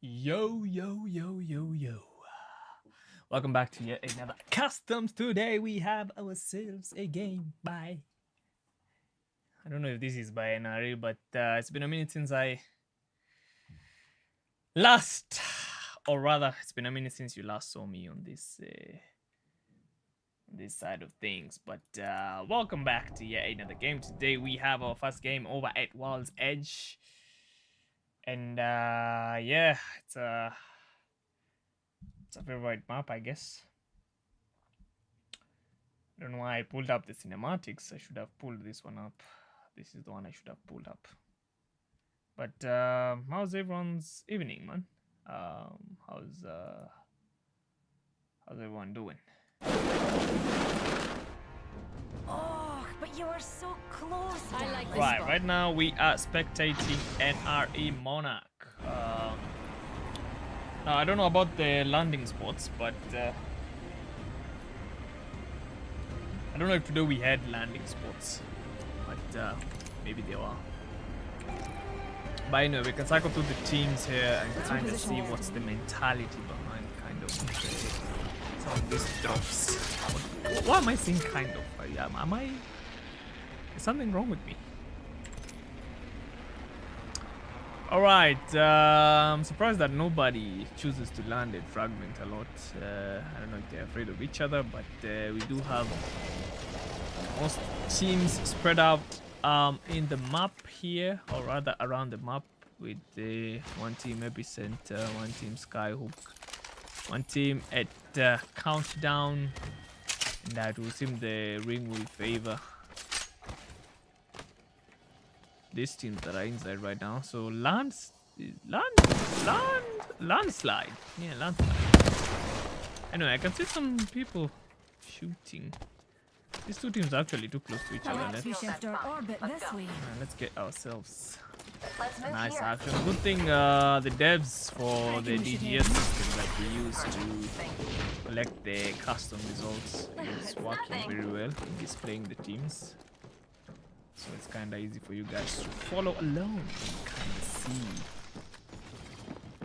Yo, yo, yo, yo, yo. Welcome back to yet another Customs. Today we have ourselves a game by... I don't know if this is by NRA, but it's been a minute since I last... Or rather, it's been a minute since you last saw me on this side of things. But welcome back to yet another game. Today we have our first game over at World's Edge. And yeah, it's a favorite map, I guess. I don't know why I pulled up the cinematics. I should have pulled this one up. This is the one I should have pulled up. But how's everyone's evening, man? How's everyone doing? Oh, but you are so close. I like this Right, spot. right now we are spectating NRE Monarch. Now I don't know about the landing spots, but I don't know if today we had landing spots, but maybe they are. But anyway, we can cycle through the teams here and kind of see what's the mentality behind kind of some of these drops. Why am I saying kind of? Am I? Is something wrong with me? Alright, I'm surprised that nobody chooses to land at Fragment a lot. I don't know if they're afraid of each other, but we do have most teams spread out in the map here, or rather around the map, with one team Epicenter, one team Skyhook, one team at Countdown, and that will seem the ring will favor these teams that are inside right now. So landslide. Yeah, landslide. Anyway, I can see some people shooting. These two teams are actually too close to each other. Let's shift our orbit this way. Let's get ourselves nice action. Good thing the devs for the DGS system that we use to collect the custom results is working very well in displaying the teams. So it's kind of easy for you guys to follow along and kind of see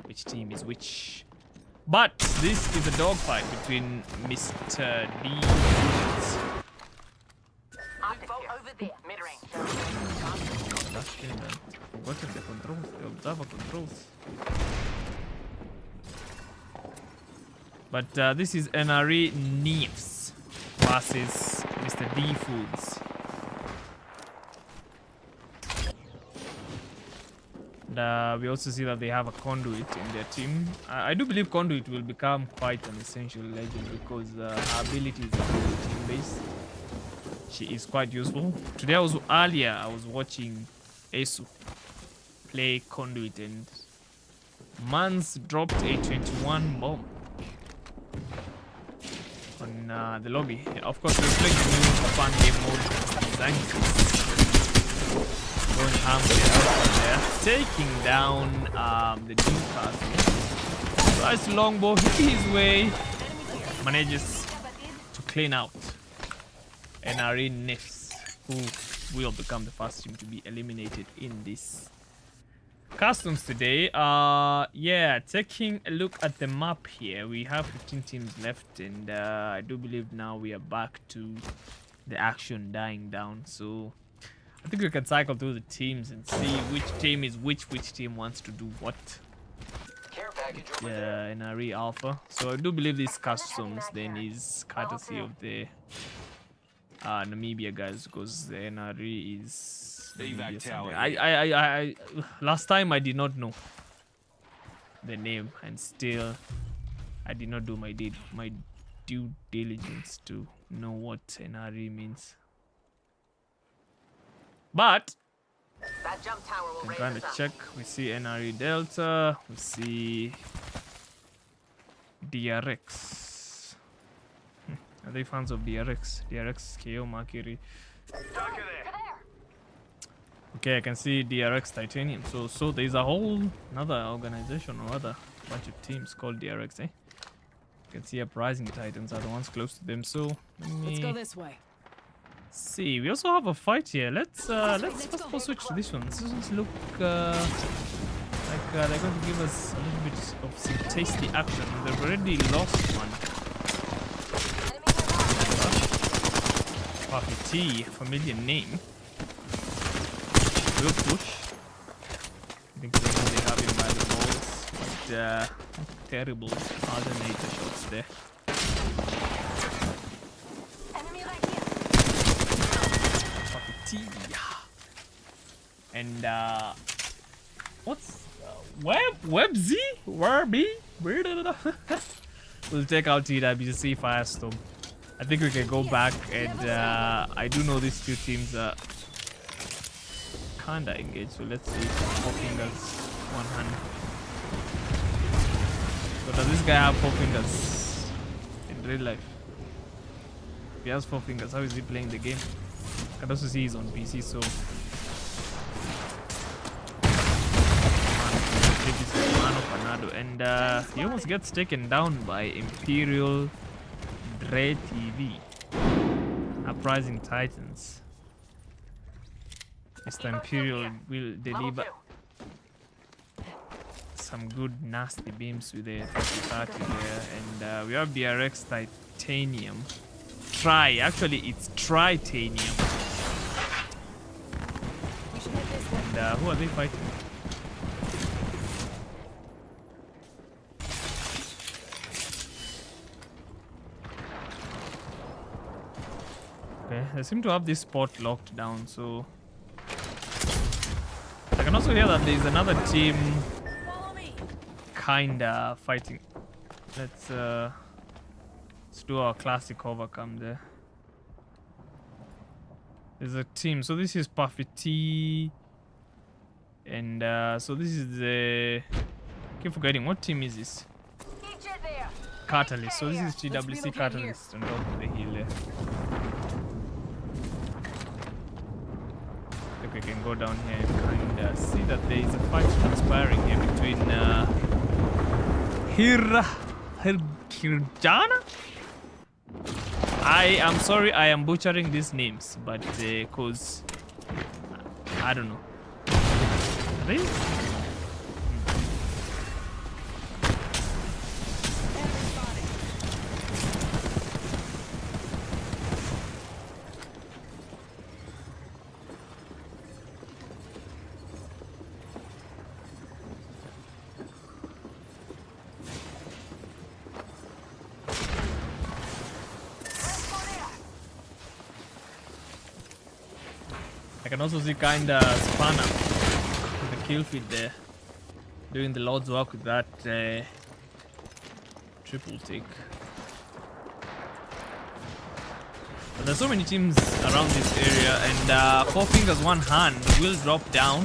which team is which. But this is a dogfight between Mr. D. Over there, mid-range. Forgotten the controls, the observer controls. But this is NRE Neefs versus Mr. D Foods. And we also see that they have a Conduit in their team. I do believe Conduit will become quite an essential legend because her abilities are very team-based. She is quite useful. Today I was watching Esu play Conduit, and Mans dropped a 21 bomb on the lobby. Of course, we're playing the new fun game mode designed going ham there, taking down the Newcastle. Tries to longbow his way, manages to clean out NRE Nifs. who will become the first team to be eliminated in this customs today. Yeah, taking a look at the map here, we have 15 teams left, and I do believe now we are back to the action dying down. So I think we can cycle through the teams and see which team is which team wants to do what. Care package over there. Yeah, NRE Alpha. So I do believe this customs then is courtesy of the Namibia guys, because the NRE is Namibia something. I last time I did not know the name, and still I did not do my due diligence to know what NRE means. But That jump tower will I'm raise trying us to up. check. We see NRE Delta. We see DRX. Are they fans of DRX? DRX, KO, Mercury. Okay, I can see DRX Titanium. So there's a whole another organization or other bunch of teams called DRX, eh? You can see Uprising Titans are the ones close to them. So Let's go this way. see, we also have a fight here. Let's first of all switch to this one. This one's look like they're going to give us a little bit of some tasty action. They've already lost one. Puffy T, familiar name. We'll push. I think they have him by the balls, but terrible alternator shots there. Enemy right here. Puffy T. And what's Web Z? Where B? We'll take out TWC Firestorm. I think we can go back, and I do know these two teams are kinda engaged, so let's see. 4 fingers, 1 hand. So does this guy have 4 fingers in real life? If he has 4 fingers, how is he playing the game? I can also see he's on PC, so and he almost gets taken down by Imperial Dre TV. Uprising Titans. Mr. Imperial will deliver some good nasty beams with the 30 there, and we have BRX Titanium. Actually it's Tritanium. And who are they fighting? Okay, they seem to have this spot locked down, so I can also hear that there's another team kinda fighting. Let's do our classic overcome there. There's a team, so this is Puffy T, and so this is the, I keep forgetting, what team is this? Catalyst. So this is TWC Catalyst on top of the hill there. I think we can go down here and kind of see that there is a fight transpiring here between Hirjana? I am sorry, I am butchering these names, but cause I don't know. Really? I can also see kinda Spanner with the kill feed there, doing the Lord's work with that triple tick. But there's so many teams around this area, and 4 fingers 1 hand will drop down.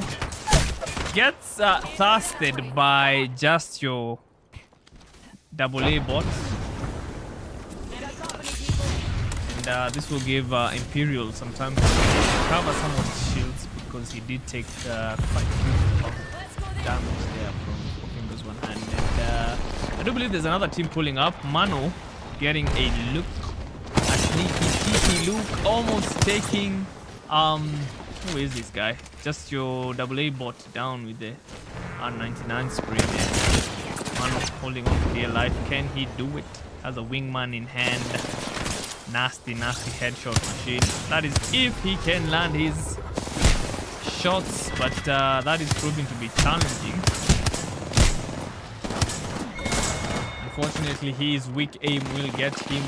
Gets thirsted by just your AA bots. And this will give Imperial some time to cover someone's shields, because he did take quite a bit of damage there from 4 fingers 1 hand. And I do believe there's another team pulling up. Mano getting a look, a sneaky look, almost taking Who is this guy? Just your AA bot down with the R99 spray there. Man holding on for dear life. Can he do it? Has a wingman in hand. Nasty headshot machine. That is if he can land his shots, but that is proving to be challenging. Unfortunately, his weak aim will get him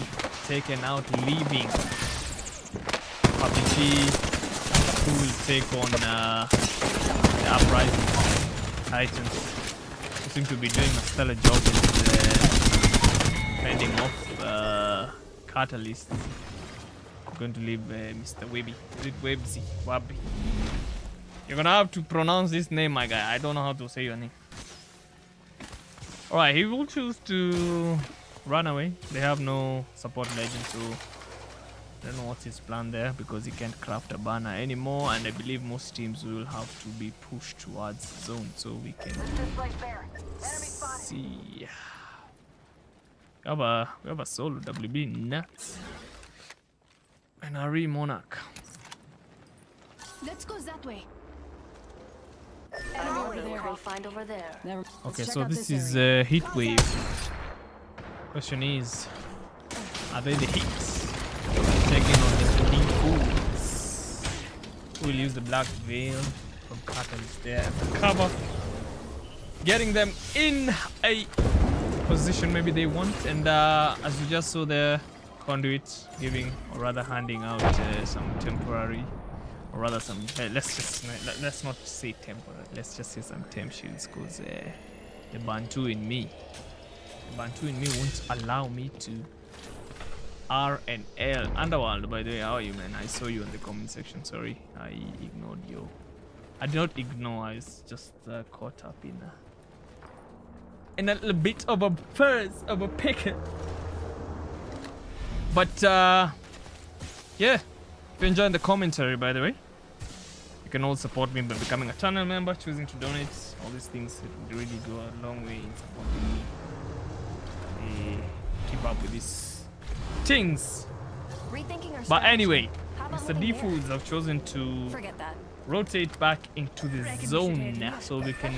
taken out, leaving PUBG, who will take on the Uprising Titans, who seem to be doing a stellar job with fending off Catalyst. I'm going to leave Mr. Webby. Is it Websy? Wabby. You're gonna have to pronounce this name, my guy. I don't know how to say your name. Alright, he will choose to run away. They have no support legend, so I don't know what's his plan there, because he can't craft a banner anymore, and I believe most teams will have to be pushed towards zone so we can see. We have a solo WB nuts and a Monarch. Let's go that way. Find over there. Okay, so this is heat wave. Question is, are they the heats? Taking on the heat fools. We'll use the black veil from Catalyst there to cover, getting them in a position maybe they want. And as you just saw there, Conduit giving, or rather handing out some temporary, or rather some, let's not say temporary, let's just say some temp shields, because the Bantu in me won't allow me to R and L. Underworld, by the way, how are you, man? I saw you in the comment section. Sorry, I ignored you. I did not ignore, I was just caught up in a little bit of a fuzz of a picket. But yeah, if you're enjoying the commentary, by the way, you can all support me by becoming a channel member, choosing to donate. All these things really go a long way in supporting me. Keep up with these things. But anyway, Mr. D Foods have chosen to rotate back into the zone, so we can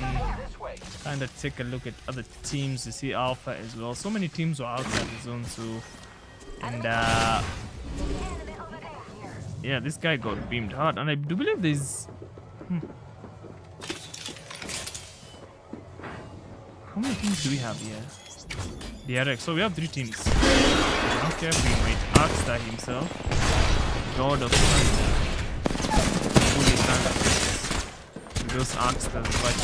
kind of take a look at other teams to see Alpha as well. So many teams were outside the zone, so, and yeah, this guy got beamed hard, and I do believe there's how many teams do we have here? DRX. So we have 3 teams. Okay, wait. Arkstar himself, God of Thunder, fully tanked those Arkstars, but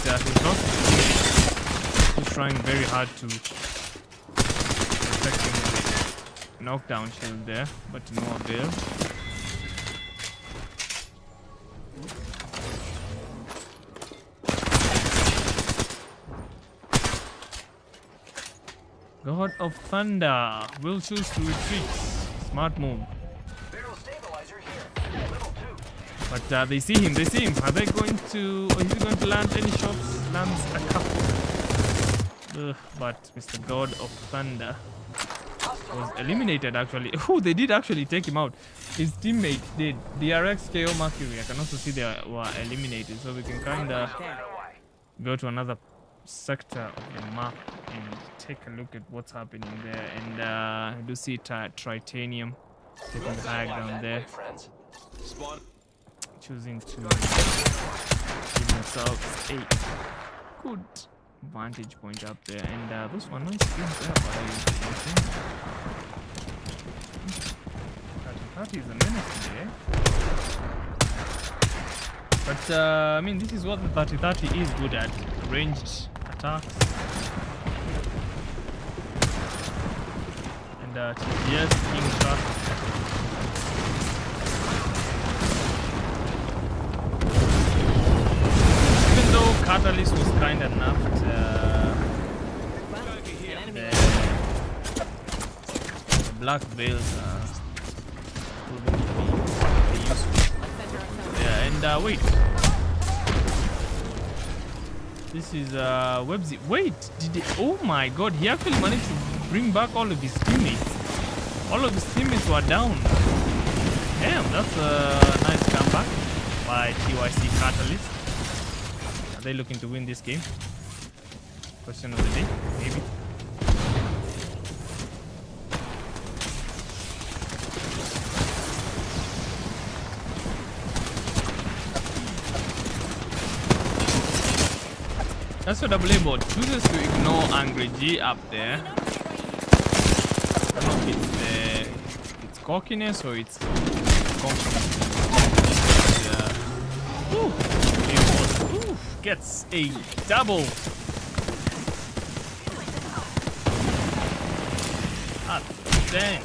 he's trying very hard to protect him with a knockdown shield there, but to no avail. God of Thunder will choose to retreat. Smart move. But they see him. Are they going to, or is he going to land any shots? Lands a couple. But Mr. God of Thunder was eliminated actually. Oh, they did actually take him out. His teammate did. DRX, KO, Mercury. I can also see they were eliminated. So we can kind of go to another sector of the map and take a look at what's happening there. And I do see Tritanium taking the high ground there, choosing to give themselves a good vantage point up there. And those were nice skins there by 30 is a menace there. But I mean, this is what the 30-30 is good at, ranged attacks. And yes, King Shark. Even though Catalyst was kind enough the black veils are proving to be useful. Yeah, and wait. This is Websy. Wait, did it? Oh my god, he actually managed to bring back all of his teammates. All of his teammates were down. Damn, that's a nice camp. back by TYC Catalyst. Are they looking to win this game? Question of the day, maybe. That's what AA bot chooses to ignore Angry G up there. I don't know if it's cockiness or it's confidence. Ooh, gets a double. Ah, dang.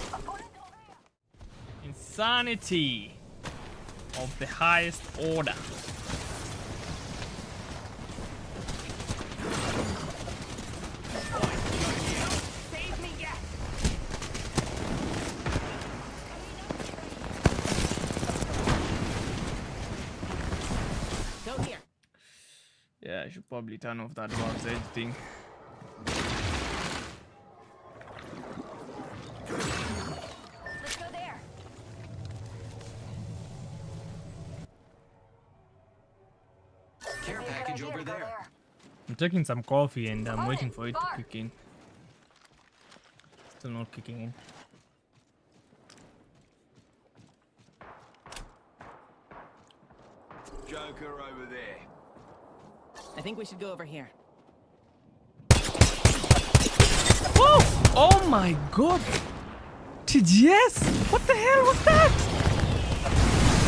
Insanity of the highest order. Yeah, I should probably turn off that box edge thing. Let's go there. Care package over there. I'm taking some coffee and I'm waiting for it to kick in. Still not kicking in. Joker over there. I think we should go over here. Whoa! Oh my god! TGS! What the hell was that?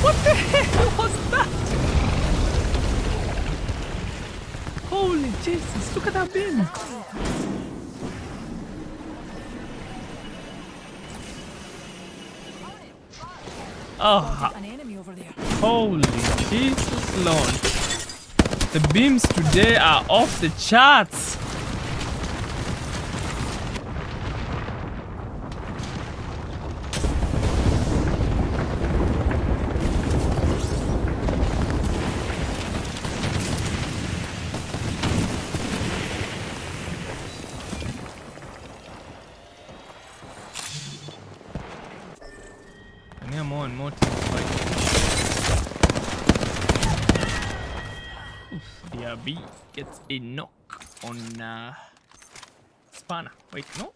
What the hell was that? Holy Jesus, look at that bin! Oh, An enemy over there. holy Jesus Lord. The beams today are off the charts. And here more and more teams fighting. DRB gets a knock on Spanner. Wait, no?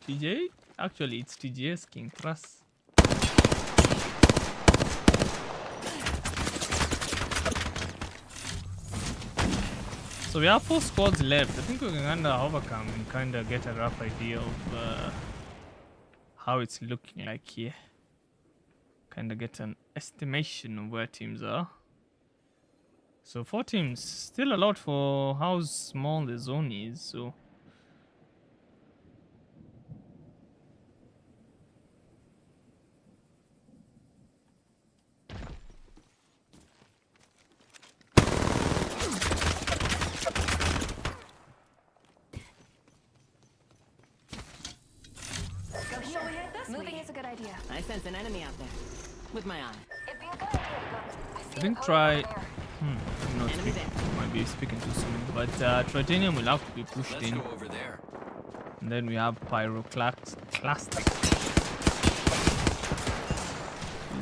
TJ? Actually, it's TJ's King Trust. So we have 4 squads left. I think we can kind of overcome and kind of get a rough idea of how it's looking like here. Kind of get an estimation of where teams are. So 4 teams, still a lot for how small the zone is, so... Go here. Moving is a good idea. I sense an enemy out there. With my eye. It'd be a good idea to go. I think try... I'm not Enemy speaking, there. might be speaking too soon, but Tritanium will have to be pushed Let's in. go over there. And then we have Pyroclastic.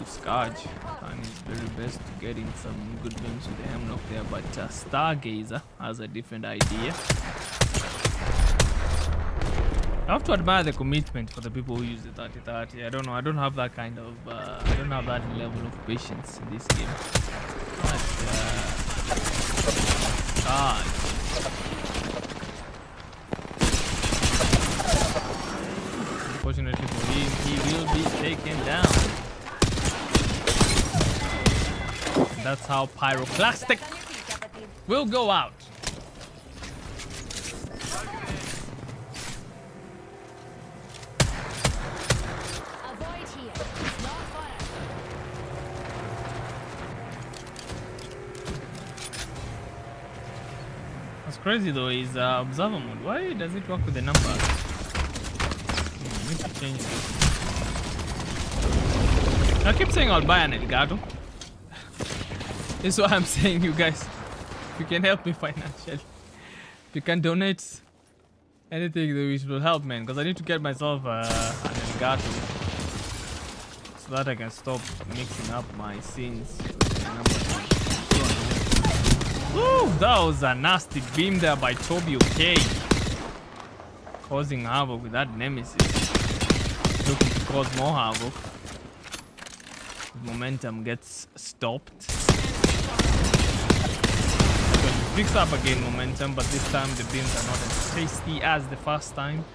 Scourge. Trying his very best to get in some good games with the Hemlock there, but Stargazer has a different idea. I have to admire the commitment for the people who use the 30-30. I don't know, I don't have that kind of, I don't have that level of patience in this game. But, God. Unfortunately for him, he will be taken down. And that's how Pyroclastic will go out. Avoid here. It's not fire. What's crazy though is observer mode. Why does it work with the numbers? I need to change this. I keep saying I'll buy an Elgato. This is what I'm saying, you guys. If you can help me financially, if you can donate anything, that will help, man. Because I need to get myself an Elgato so that I can stop mixing up my scenes. Ooh, that was a nasty beam there by Toby, okay. Causing havoc with that nemesis. Looking to cause more havoc. Momentum gets stopped. So he picks up again momentum, but this time the beams are not as tasty as the first time.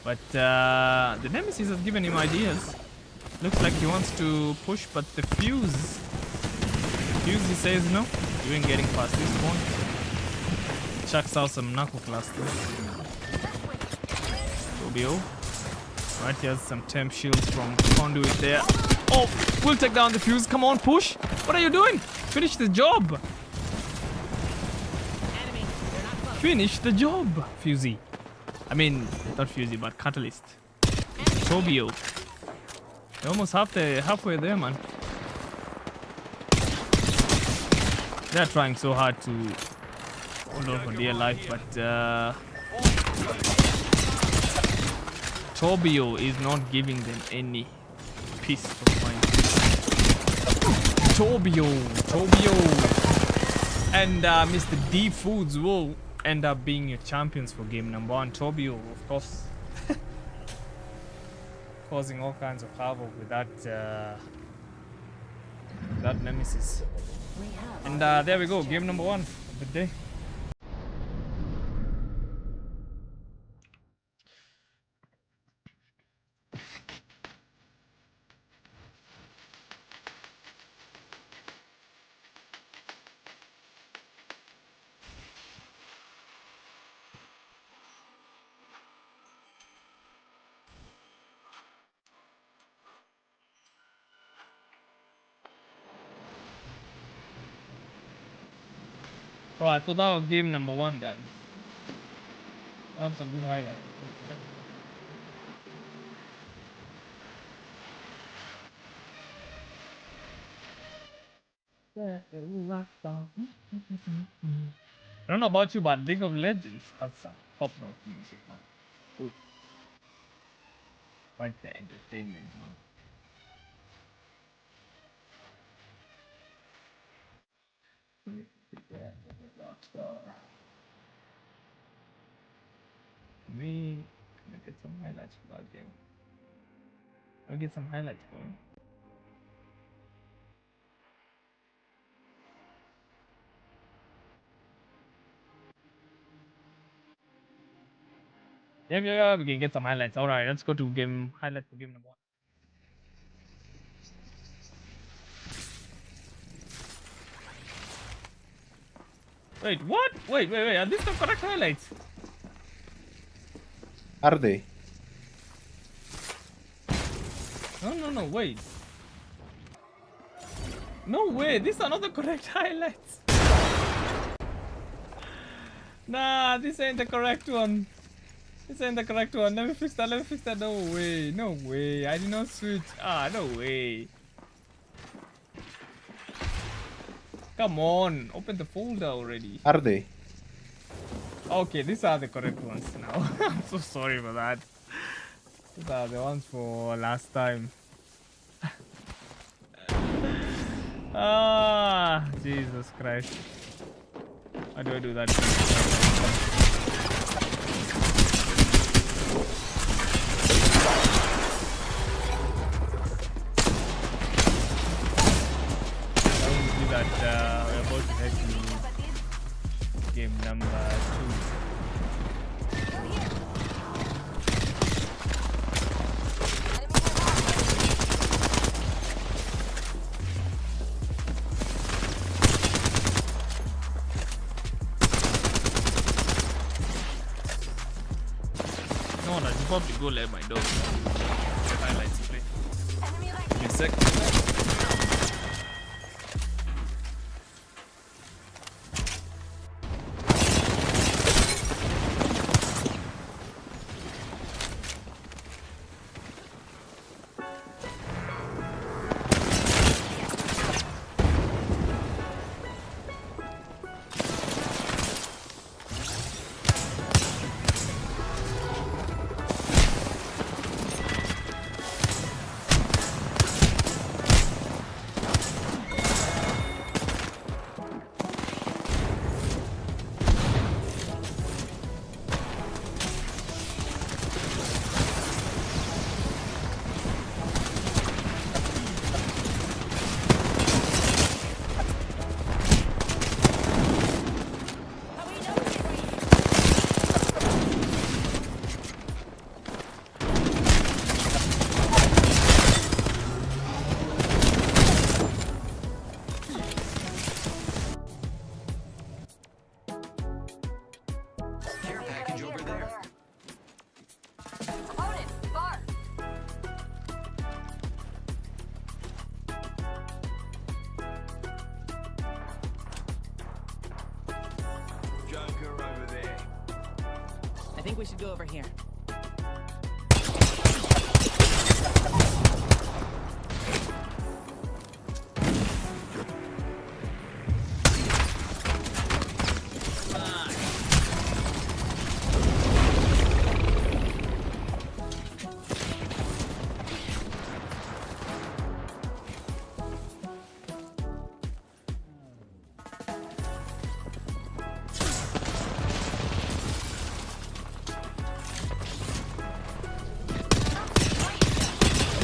But the nemesis has given him ideas. Looks like he wants to push, but the fuse, he says no. You ain't getting past this point. Chucks out some knuckle clusters. Rubio. Right, here's some temp shields from Conduit there. Oh, we'll take down the fuse. Come on, push. What are you doing? Finish the job. Finish the job, Fusey. I mean, not Fusey, but Catalyst. Tobio. You're almost halfway there, man. They're trying so hard to hold on for dear life, but Tobio is not giving them any peace of mind. Tobio. And Mr. D Foods will end up being your champions for game number 1. Tobio, of course, causing all kinds of havoc with that nemesis. And there we go, game number 1 of the day. Right, so that was game number 1, guys. That was a good highlight. I don't know about you, but League of Legends has some top-notch music, man. Good. Quite the entertainment, man. We gonna get some highlights for that game. I'll get some highlights for him. Yeah, we can get some highlights. Alright, let's go to game highlights for game number 1. Wait, what? Wait, are these the correct highlights? Are they? No, wait. No way, these are not the correct highlights. Nah, this ain't the correct one. This ain't the correct one. Let me fix that. No way. I did not switch. No way. Come on, open the folder already. Are they? Okay, these are the correct ones now. I'm so sorry for that. These are the ones for last time. Jesus Christ. How do I do that? We're about to head to game number 2. No, I should probably go let my dog the highlights play. Give me a sec. think we should go over here.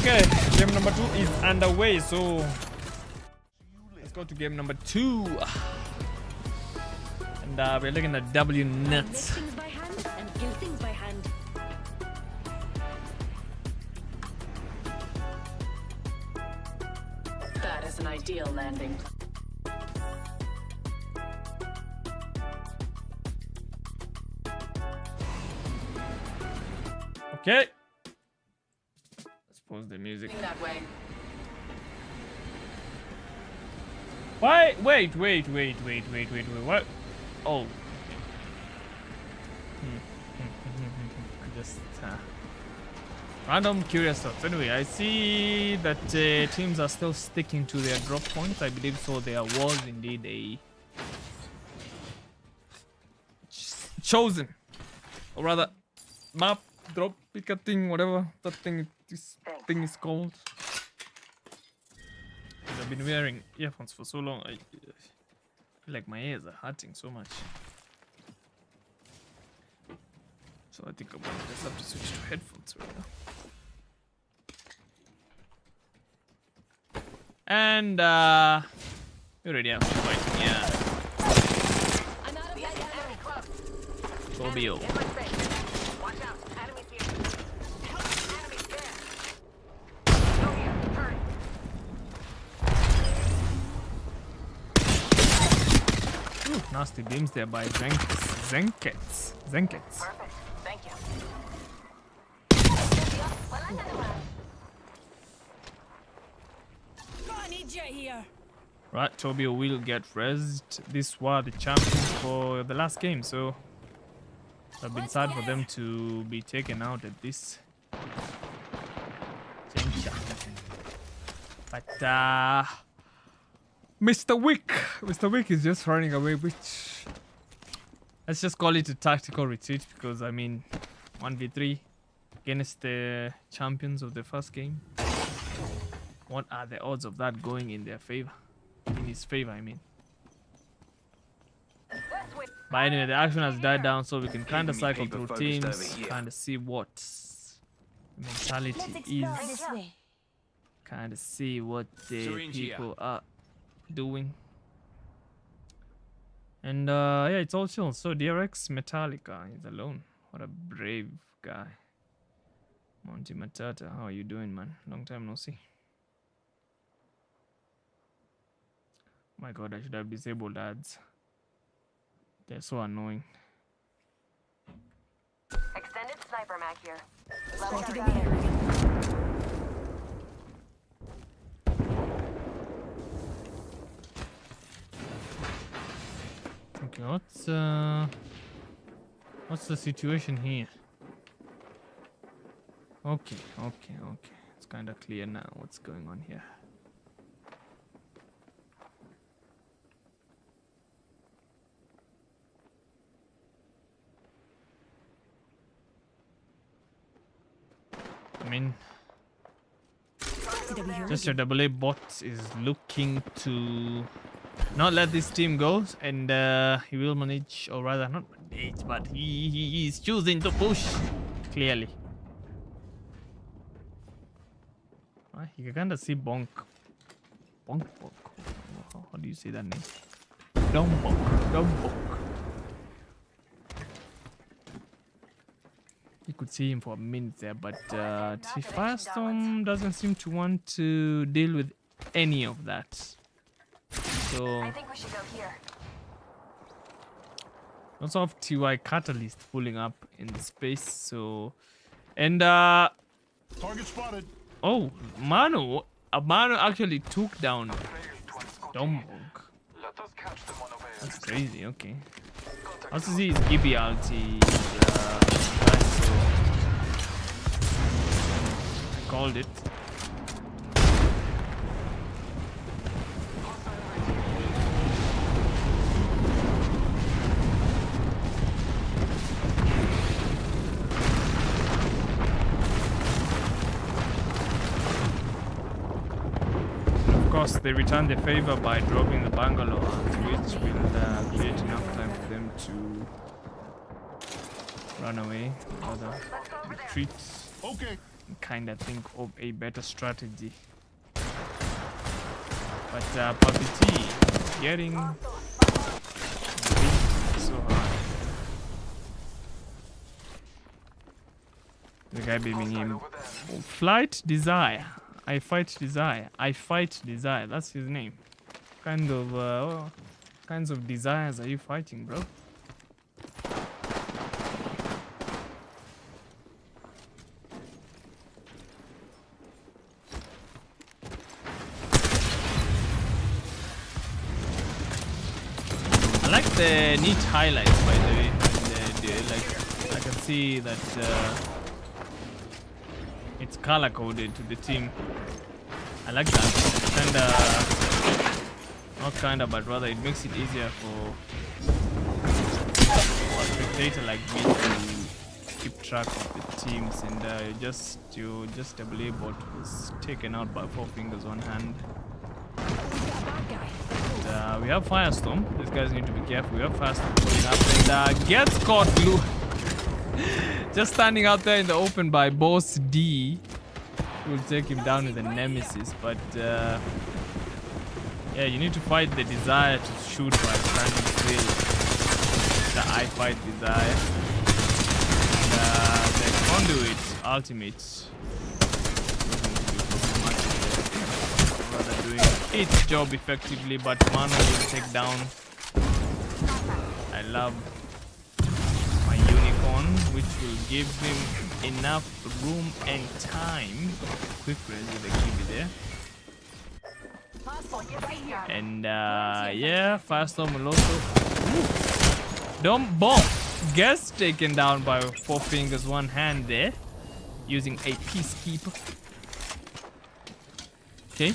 Okay, game number 2 is underway, so let's go to game number 2. And we're looking at W nuts. Make things by hand and kill things by hand. That is an ideal landing. Okay. Let's pause the music. That way. Why? Wait. What? Oh. Just random curious thoughts. Anyway, I see that teams are still sticking to their drop points. I believe so. There was indeed a chosen, or rather, map drop picker thing, whatever that thing is called. I've been wearing earphones for so long. I feel like my ears are hurting so much. So I think I might just have to switch to headphones right now. And we already have to fight. Yeah. Tobio. Ooh, nasty beams there by Zenkets. Perfect. Thank you. Here. Right, Tobio will get rezzed. These were the champions for the last game, so I've been sad for them to be taken out at this juncture. But Mr. Wick is just running away, which let's just call it a tactical retreat, because I mean 1v3 against the champions of the first game. What are the odds of that going in their favor? In his favor, I mean. But anyway, the action has died down, so we can kind of cycle through teams, kind of see what the mentality is, kind of see what the people are doing. And yeah, it's all chill. So DRX Metallica is alone. What a brave guy. Monty Matata, how are you doing, man? Long time no see. My god, I should have disabled ads. They're so annoying. Extended sniper mag here. Spotted in the area. Okay, what's the situation here? Okay. It's kind of clear now what's going on here. I mean, just your AA bot is looking to not let this team go, and he will manage, or rather not manage, but he is choosing to push, clearly. You can kind of see Bonk. How do you say that name? Dombok. You could see him for a minute there, but Firestorm doesn't seem to want to deal with any of that. So I think we should go here. also have TY Catalyst pulling up in the space. So and target spotted. Oh, Manu actually took down Dombok. That's crazy. Okay. Also see his Gibby ulti. So I called it. Of course, they return the favor by dropping the bungalow, which will create enough time for them to run away or retreat. Okay. Kind of think of a better strategy. But Puppy T getting beat so hard. The guy beaming him. Flight Desire. I fight desire. I fight desire. That's his name. Kind of kinds of desires are you fighting, bro? I like the neat highlights, by the way. And, like I can see that it's color coded to the team. I like that. Kinda, not but rather it makes it easier for a spectator like me to keep track of the teams, and you just a bot was taken out by 4 fingers, 1 hand. And, we have Firestorm. These guys need to be careful. We have Firestorm pulling up and gets caught blue. Just standing out there in the open by Boss D. Will take him down with a nemesis, but yeah, you need to fight the desire to shoot by standing still. The I fight desire. And, the conduit ultimate rather doing its job effectively, but Mano will take down. I love my unicorn, which will give him enough room and time. Quick res with the Kiwi there. And yeah, Firestorm will also bomb gets taken down by 4 fingers, 1 hand there, using a peacekeeper. Okay.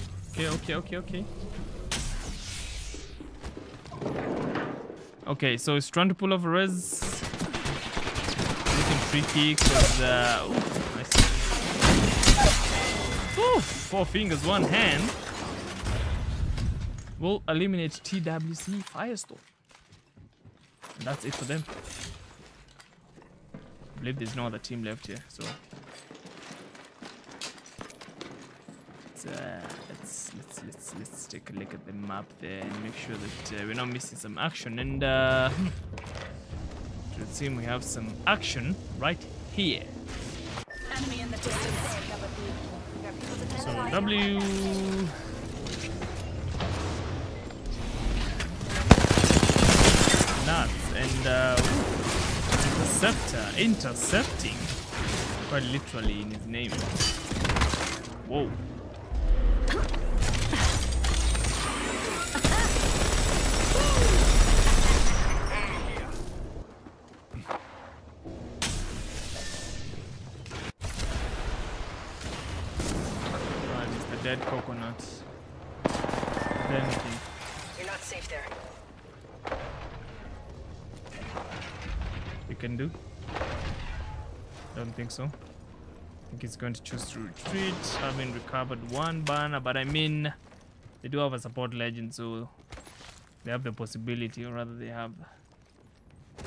Okay, so he's trying to pull off a res. Looking tricky because nice. Ooh, 4 fingers, 1 hand. Will eliminate TWC Firestorm. And that's it for them. I believe there's no other team left here, so let's take a look at the map there and make sure that we're not missing some action. And it seems we have some action right here. Enemy in the distance. So W. Nuts and intercepting, quite literally in his name. Whoa. Dead coconuts. Anything. You're not safe there. You can do? Don't think so. I think he's going to choose to retreat, having recovered 1 banner, but I mean, they do have a support legend, so they have the possibility, or rather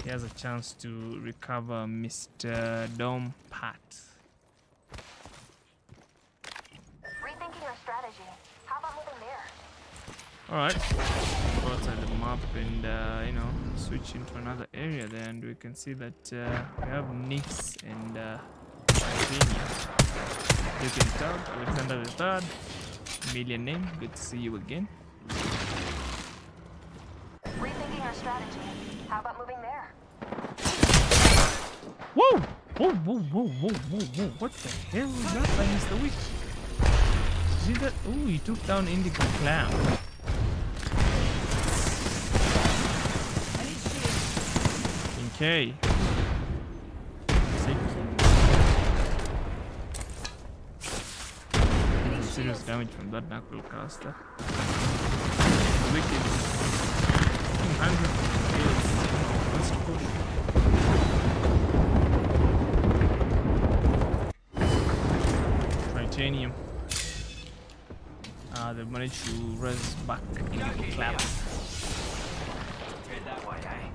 he has a chance to recover Mr. Dom Pat. Strategy. How about moving there? Alright, go outside the map and switch into another area there, and we can see that we have Nix and Virginia. You can talk, Alexander the Third, million name, good to see you again. Rethinking our strategy. How about moving there? Whoa! Whoa! What the hell was that by Mr. Wick? See that? Oh, he took down Indigo Clown. Okay. Serious damage from that knuckle caster. Wicked 100 kills. Let's push. Titanium. They've managed to res back in the clap. Head that way, eh?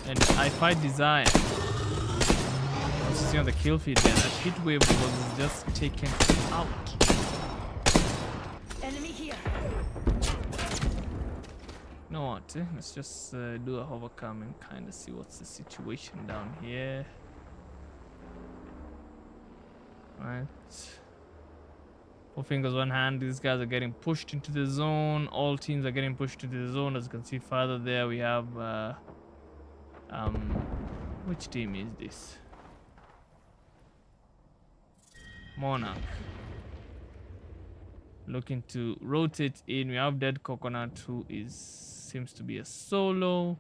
And I fight Desire. See on the kill feed there, that hit wave was just taken out. Enemy here. You know what? Let's just do a hovercam and kind of see what's the situation down here. Right. 4 fingers, 1 hand. These guys are getting pushed into the zone. All teams are getting pushed into the zone. As you can see further there, we have which team is this? Monarch. Looking to rotate in. We have Dead Coconut, who seems to be a solo.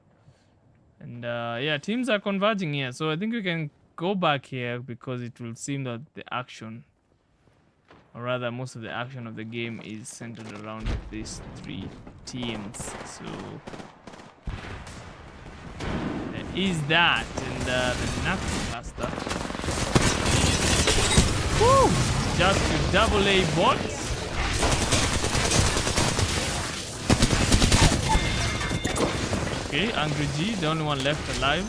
And yeah, teams are converging here. So I think we can go back here because it will seem that the action, or rather most of the action of the game, is centered around these 3 teams. So there is that. And the Knuckle Caster. Woo! Just to double A bots. Okay, Angry G, the only one left alive,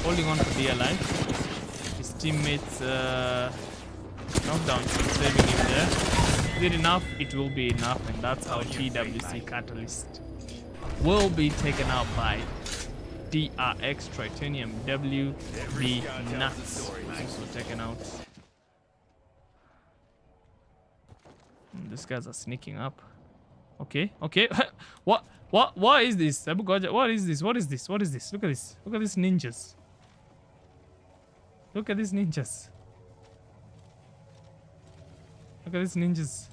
holding on for dear life. His teammates knockdown saving him there. Is it enough? It will be enough, and that's how TWC Catalyst will be taken out by DRX Tritanium WB Nuts. Also taken out. These guys are sneaking up. Okay, okay. What is this? Abu Goja, what is this? What is this? What is this? Look at this. Look at these ninjas. Look at these ninjas. Look at these ninjas.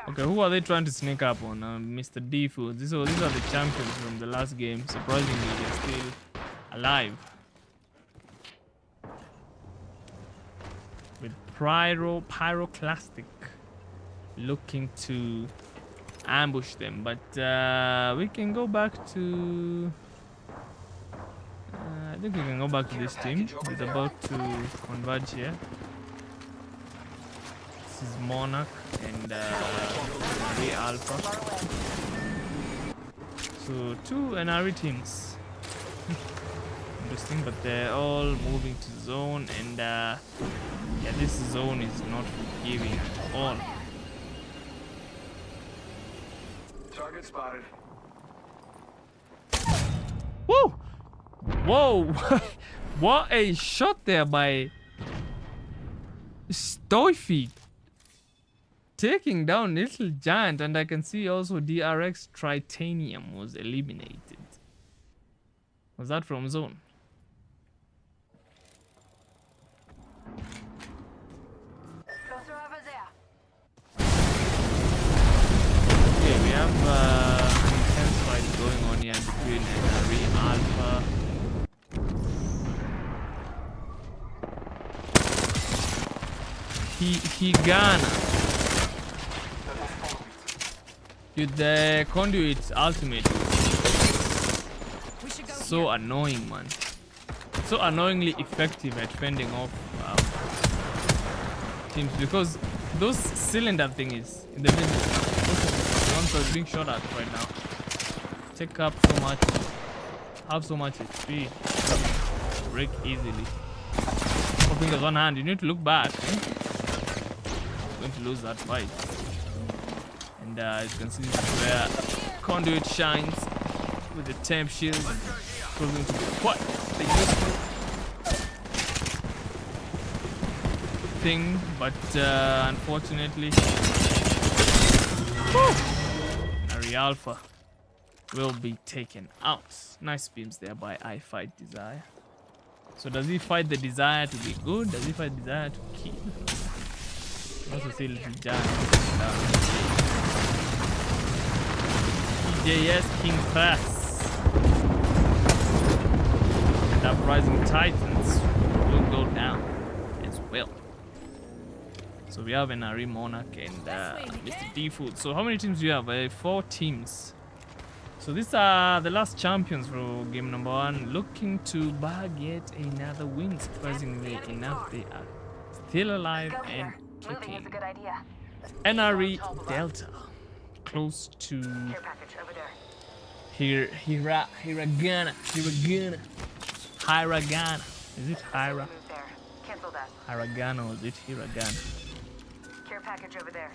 Okay, who are they trying to sneak up on? Mr. Defu. These are the champions from the last game. Surprisingly, they're still alive. With Pyroclastic looking to ambush them. But we can go back to... I think we can go back to this team. It's about to converge here. This is Monarch and NRE Alpha. So 2 NRE teams. Interesting, but they're all moving to zone, and yeah, this zone is not forgiving at all. Target spotted. Woo! Whoa! What a shot there by Stoify. Taking down Little Giant, and I can see also DRX Tritanium was eliminated. Was that from zone? Closer over there. Okay, we have an intense fight going on here between NRE Alpha. Higana. Dude, the conduit ultimate. So annoying, man. So annoyingly effective at fending off teams, because those cylinder things in the middle, the ones that are being shot at right now, take up so much, have so much HP, break easily. 4 fingers, 1 hand. You need to look back. Going to lose that fight. And as you can see, this is where Conduit shines with the temp shield, proving to be quite the useful thing, but unfortunately, NRE Alpha will be taken out. Nice beams there by I Fight Desire. So does he fight the desire to be good? Does he fight the desire to kill? Also see little giant. TJS King Press. And Uprising Titans will go down as well. So we have an Ari Monarch and Mr. D-Food. So how many teams do you have? 4 teams. So these are the last champions for game number 1, looking to bag yet another win. Surprisingly enough, they are still alive Go and here. Moving is a kicking. good idea. NRE Delta, close to Care package over there. Hiragana. Is it Hira? Move there. Cancel that. Hiragana or is it Hiragana? Care package over there.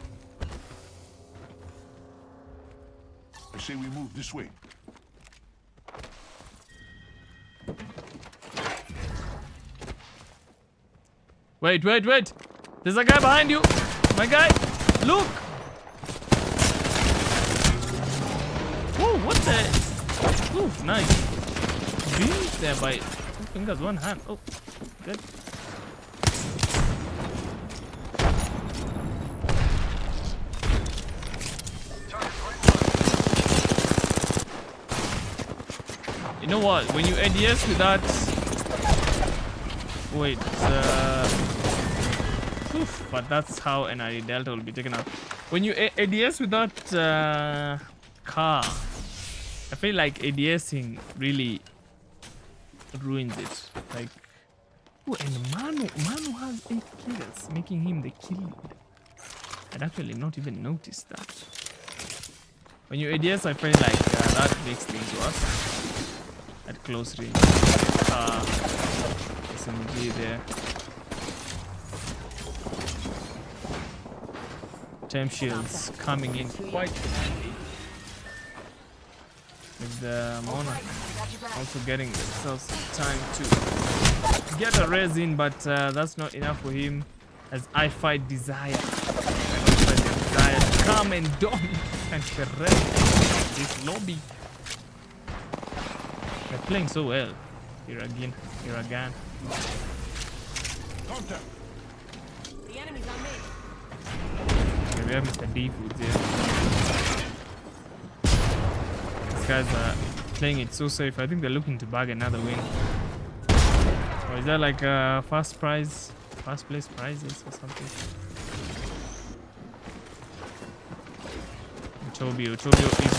I say we move this way. Wait. There's a guy behind you. My guy. Look. Whoa, what the? Oh, nice. Beams there by 2 fingers, 1 hand. Oh, good. You know what? When you ADS with that... Wait, oof, but that's how NRE Delta will be taken out. When you ADS with that car, I feel like ADSing really ruins it. Like, oh, and Manu has 8 kills, making him the kill lead. I'd actually not even noticed that. When you ADS, I feel like that makes things worse. At close range. SMG there. Temp shields coming in quite handy. With the Monarch also getting themselves some time to get a res in, but that's not enough for him as I fight Desire. I fight the Desire to come and dominate and correct this lobby. They're playing so well. Here again. Contact. The enemy's on me. Okay, we have Mr. D-Foods here. These guys are playing it so safe. I think they're looking to bag another win. Or is that like a first place prizes or something? Tobio is rotating,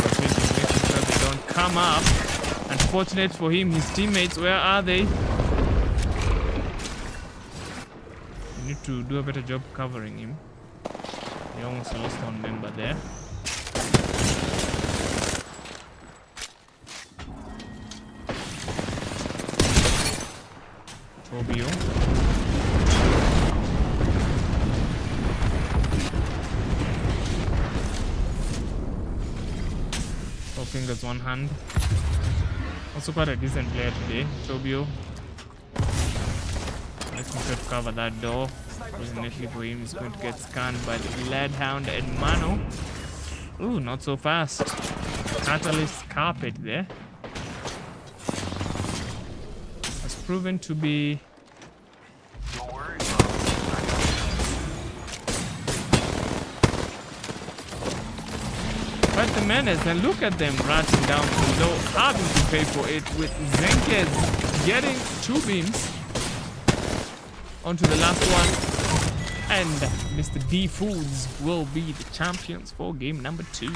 making sure they don't come up. Unfortunate for him, his teammates, where are they? We need to do a better job covering him. He almost lost one member there. Tobio. Four fingers, 1 hand. Also quite a decent player today, Tobio. Let's make sure to cover that door. Fortunately for him, he's going to get scanned by the Bloodhound and Mano. Ooh, not so fast. Catalyst carpet there. Has proven to be... quite the menace, and look at them ratting down below, having to pay for it with Zenkez getting 2 beams onto the last one, and Mr. D Foods will be the champions for game number 2.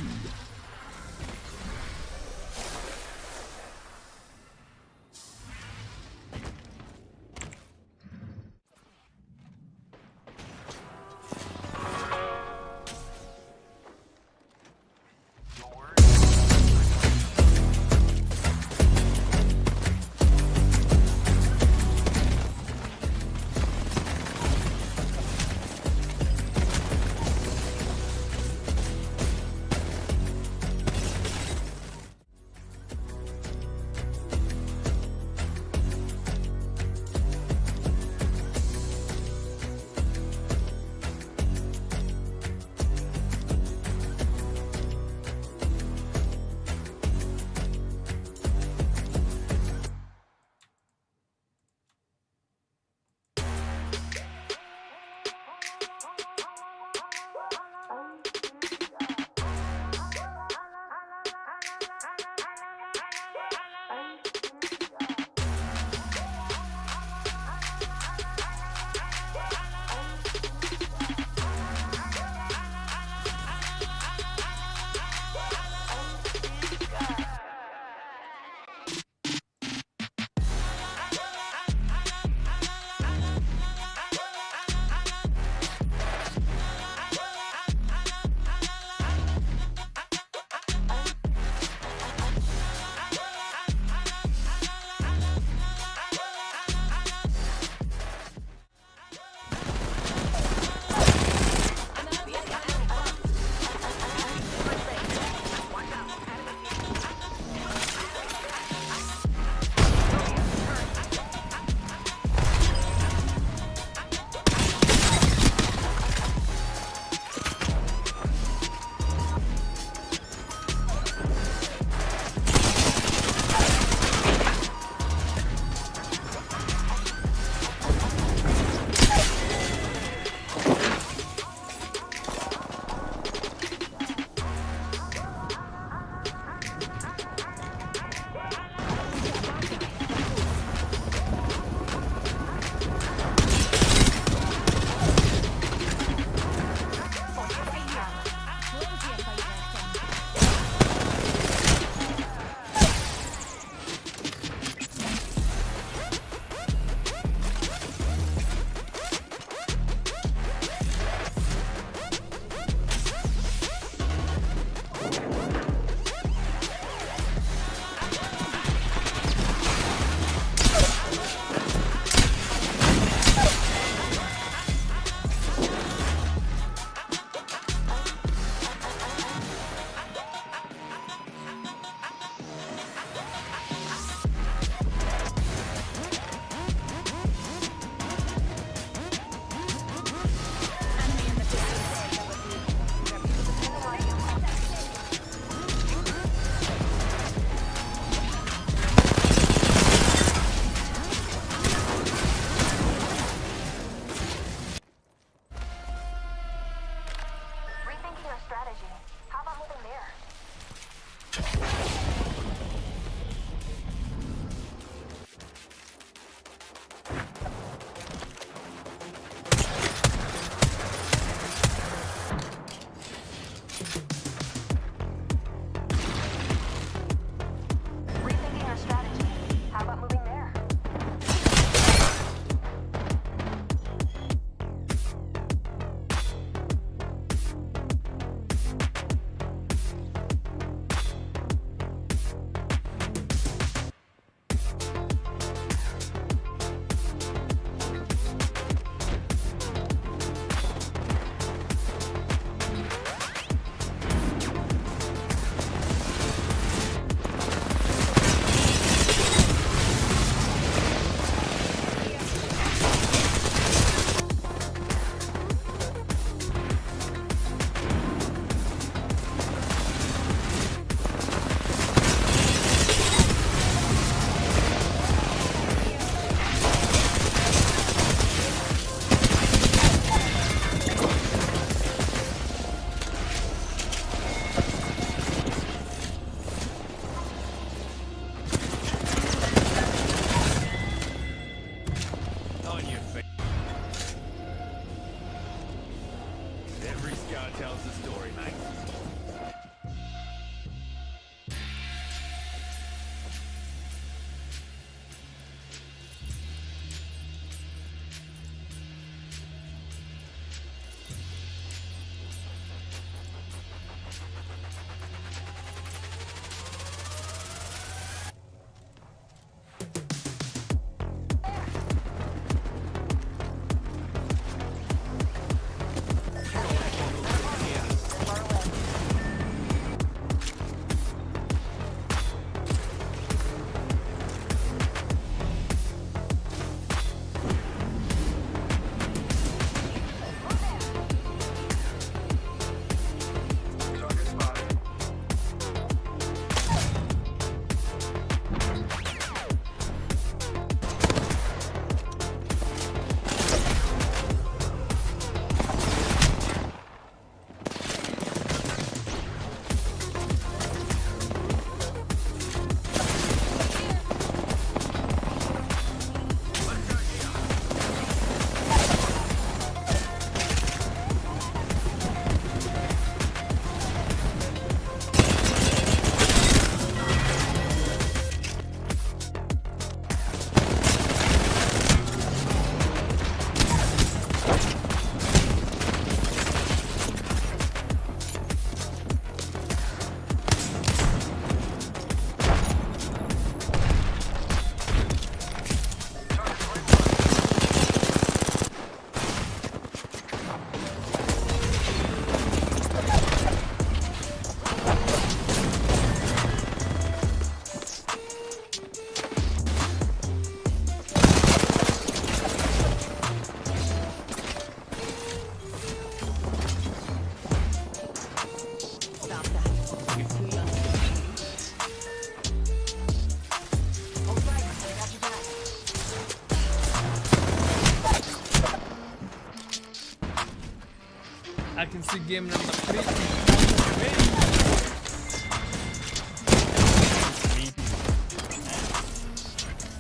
I can see game number 3.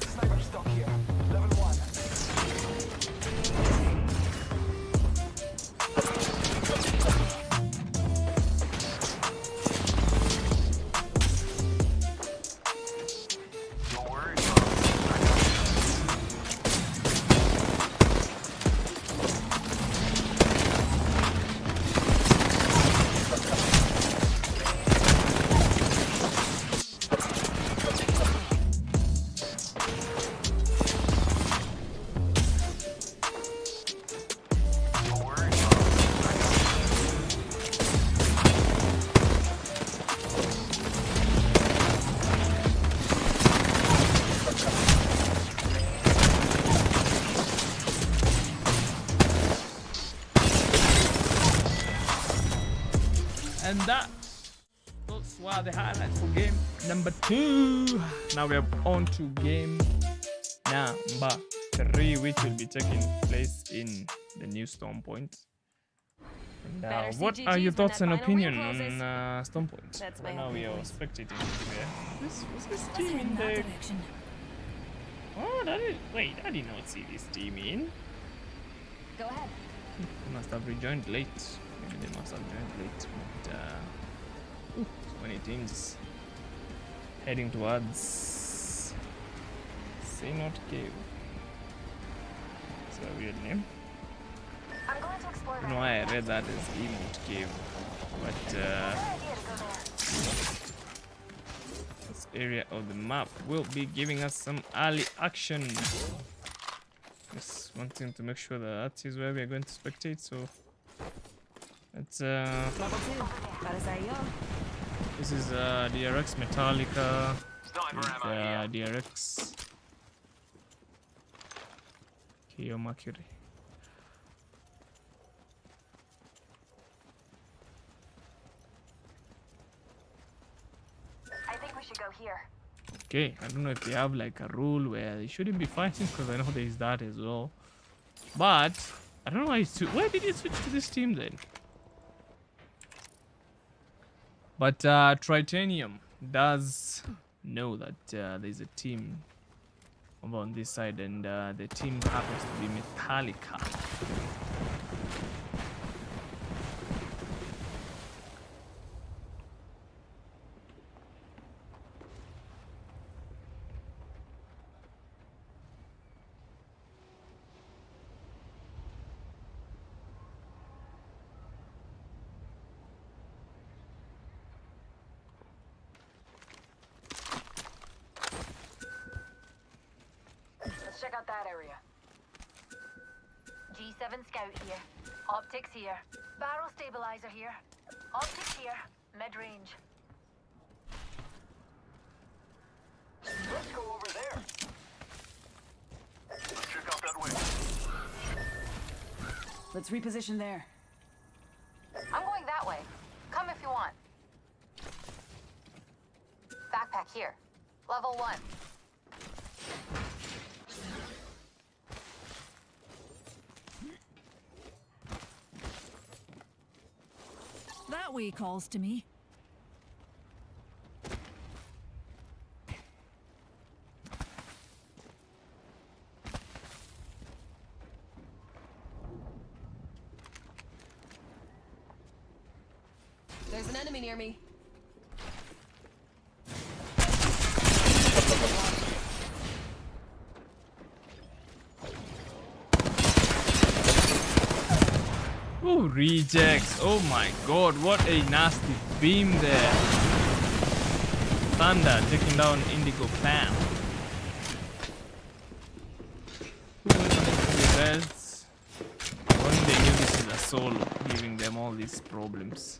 Sniper stock here. Level 1. Don't worry. Don't worry. And those were the highlights for game number 2. Now we are on to game number 3, which will be taking place in the new Storm Point. And Better what CGGs are your when thoughts that and final opinion wheel closes. on Storm Point? That's Right my now we opinion, are please. spectating here. What's this Let's team head in in that there? direction. Oh, wait, I did not see this team in. Go ahead. They must have rejoined late. Maybe they must have joined late. But, so many teams heading towards Synod Cave. It's a weird name. I'm going to explore I that. don't know why I read that as Emote Cave. But Good idea to go there. this area of the map will be giving us some early action. Just wanting to make sure that is where we are going to spectate. So it's Level 2. Para sa'yo. this is DRX Metallica. Sniper ammo here. DRX Kyo Mercury. I think we should go here. Okay, I don't know if they have like a rule where they shouldn't be fighting, because I know there is that as well. But I don't know why did you switch to this team then? But Tritanium does know that there's a team over on this side, and the team happens to be Metallica. Let's check out that area. G7 scout here. Optics here. Barrel stabilizer here. Optics here. Mid-range. Let's go over there. Let's check out that way. Let's reposition there. I'm going that way. Come if you want. Backpack here. Level 1. That way calls to me. There's an enemy near me. Oh, rejects. Oh my god, what a nasty beam there. Thunder taking down Indigo Clan. Who was the best? Only they knew this is a solo, giving them all these problems.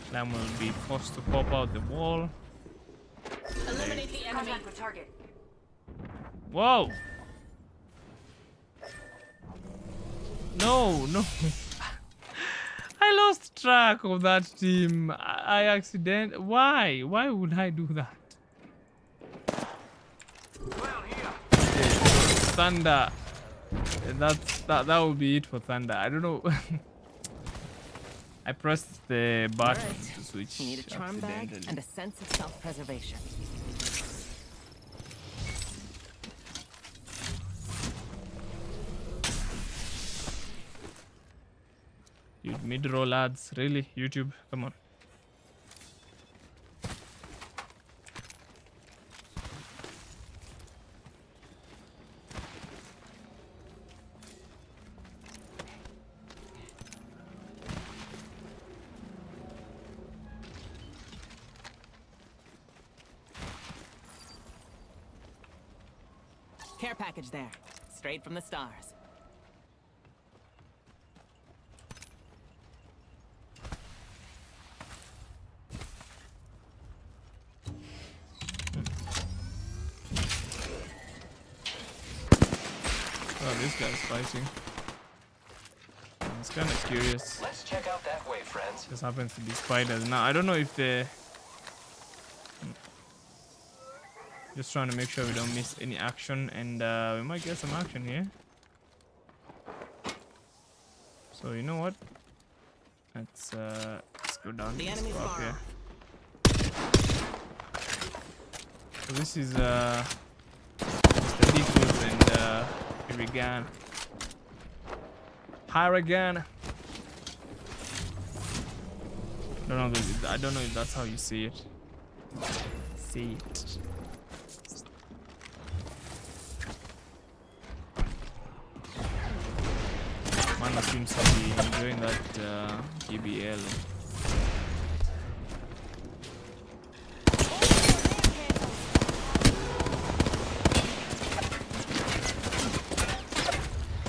Clan will be forced to pop out the wall. Eliminate the enemy. Contact with target. Whoa! No, no. I lost track of that team. I accident. Why? Why would I do that? Well, here. Okay, so Thunder That would be it for Thunder. I don't know. I pressed the button Right. to switch You need a charm bag accidentally. and a sense of self-preservation. Dude, mid-roll ads, really? YouTube, come on. Care package there. Straight from the stars. Oh, this guy's fighting. It's kind of curious. Let's check out that way, friends. This happens to be spiders. Now, I don't know if they... Just trying to make sure we don't miss any action, and we might get some action here. So, you know what? Let's go down. The Let's enemy's go up far here. off. So this is Mr. Deepwood and Irigan. Hiragan. I don't know if that's how you say it. Say it. Man seems to be enjoying that GBL.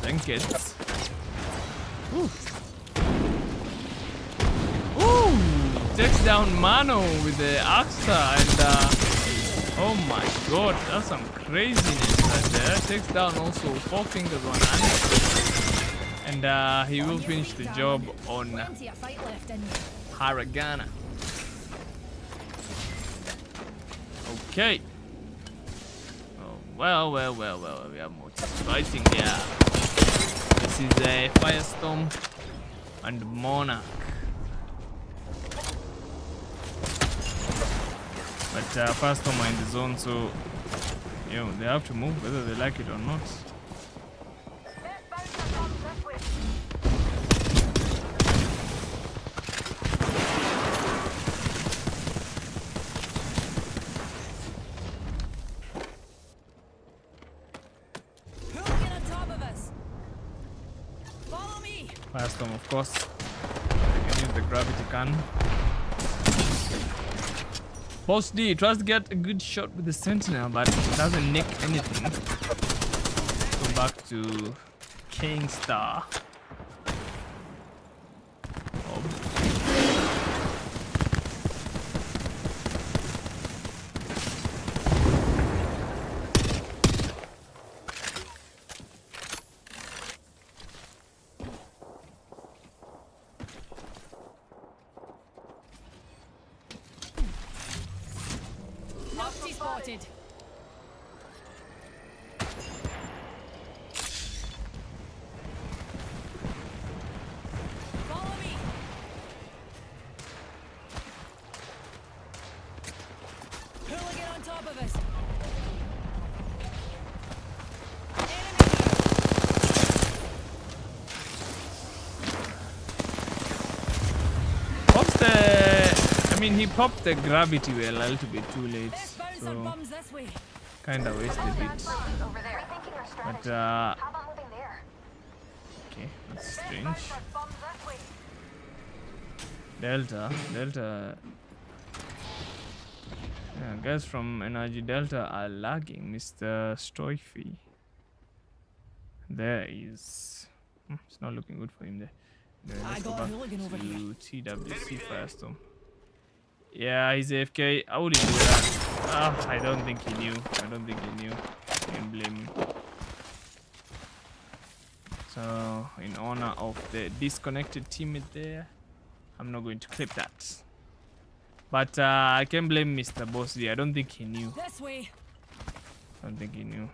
Blankets. Ooh. Ooh! Takes down Mano with the Axa and oh my god, that's some craziness right there. Takes down also 4 fingers on hand. And he will finish the job on Plenty of fight left in you. Haragana. Okay. Oh, well, we have more fighting here. This is a Firestorm and Monarch. But Firestorm are in the zone, so you know, they have to move whether they like it or not. Best bouncer comes this way. Who'll get on top of us? Follow me. Firestorm, of course. I can use the gravity cannon. Boss D tries to get a good shot with the Sentinel, but it doesn't nick anything. Go back to King Star. Lofty spotted. Follow me. Who'll get on top of us? Pops the... I mean, he popped the gravity well a little bit too late, Best bouncer so bums this way. kinda wasted it. Over there. Rethinking our strategy. But, How about moving there? okay, that's Best strange. bouncer bums this way. Delta. Yeah, guys from Energy Delta are lagging, Mr. Stoify. There is... it's not looking good for him there. Anyway, I let's go got a back hooligan over here. to TWC Firestorm. Yeah, he's AFK. I wouldn't do that. I don't think he knew. Can't blame him. So, in honor of the disconnected teammate there, I'm not going to clip that. But I can blame Mr. Bossy. I don't think he knew. This way. I don't think he knew.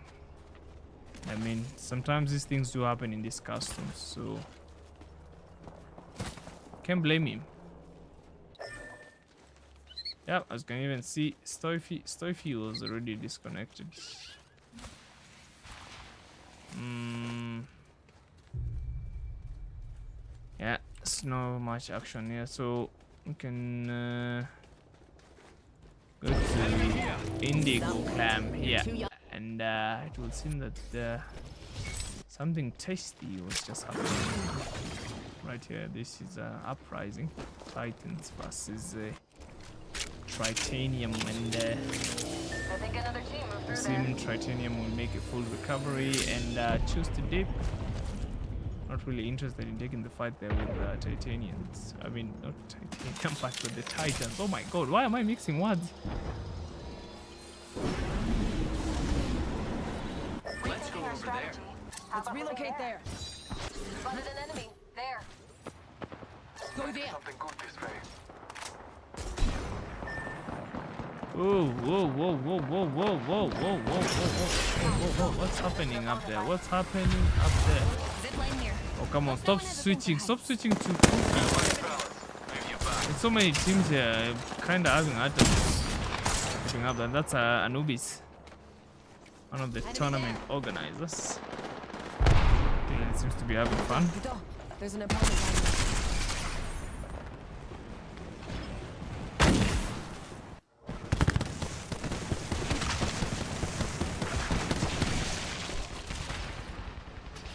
I mean, sometimes these things do happen in these customs, so can't blame him. Yeah, as you can even see, Stoify was already disconnected. Yeah, there's not much action here, so we can go to Indigo Clam here, and it will seem that something tasty was just happening right here. This is Uprising Titans versus Tritanium, and I think another team moved through assume there. Tritanium will make a full recovery and choose to dip. Not really interested in taking the fight there with Titanians. I mean, not Titanium, but with the Titans. Oh my god, why am I mixing words? Let's go Rethinking our over there. strategy. How Let's about moving relocate there. Spotted an enemy. There. Go there. Something good this way. Whoa, whoa, whoa, whoa, whoa, whoa, whoa, whoa, whoa, whoa, whoa, whoa. What's happening up there? What's happening up there? Zip line here. Oh, come on, stop switching to cookie. There's so many teams here, kinda having hard time keeping up. And that's Anubis, one of the tournament organizers. He seems to be having fun. Guido, there's an opponent on you.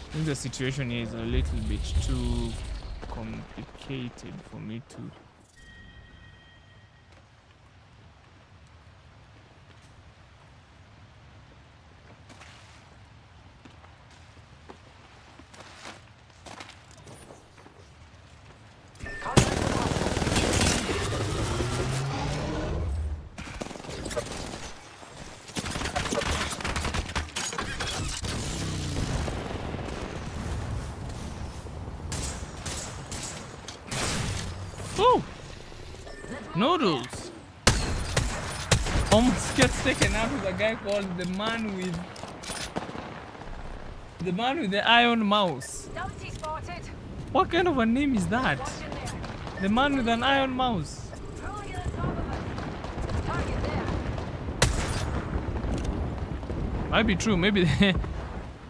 I think the situation here is a little bit too complicated for me to. Oh! Noodles! Almost gets taken out with a guy called the man with the iron mouse. Bounty spotted. What kind of a name is that? Watch in there. The man with an iron mouse. Rolling in on top of it. Target there. Might be true, maybe the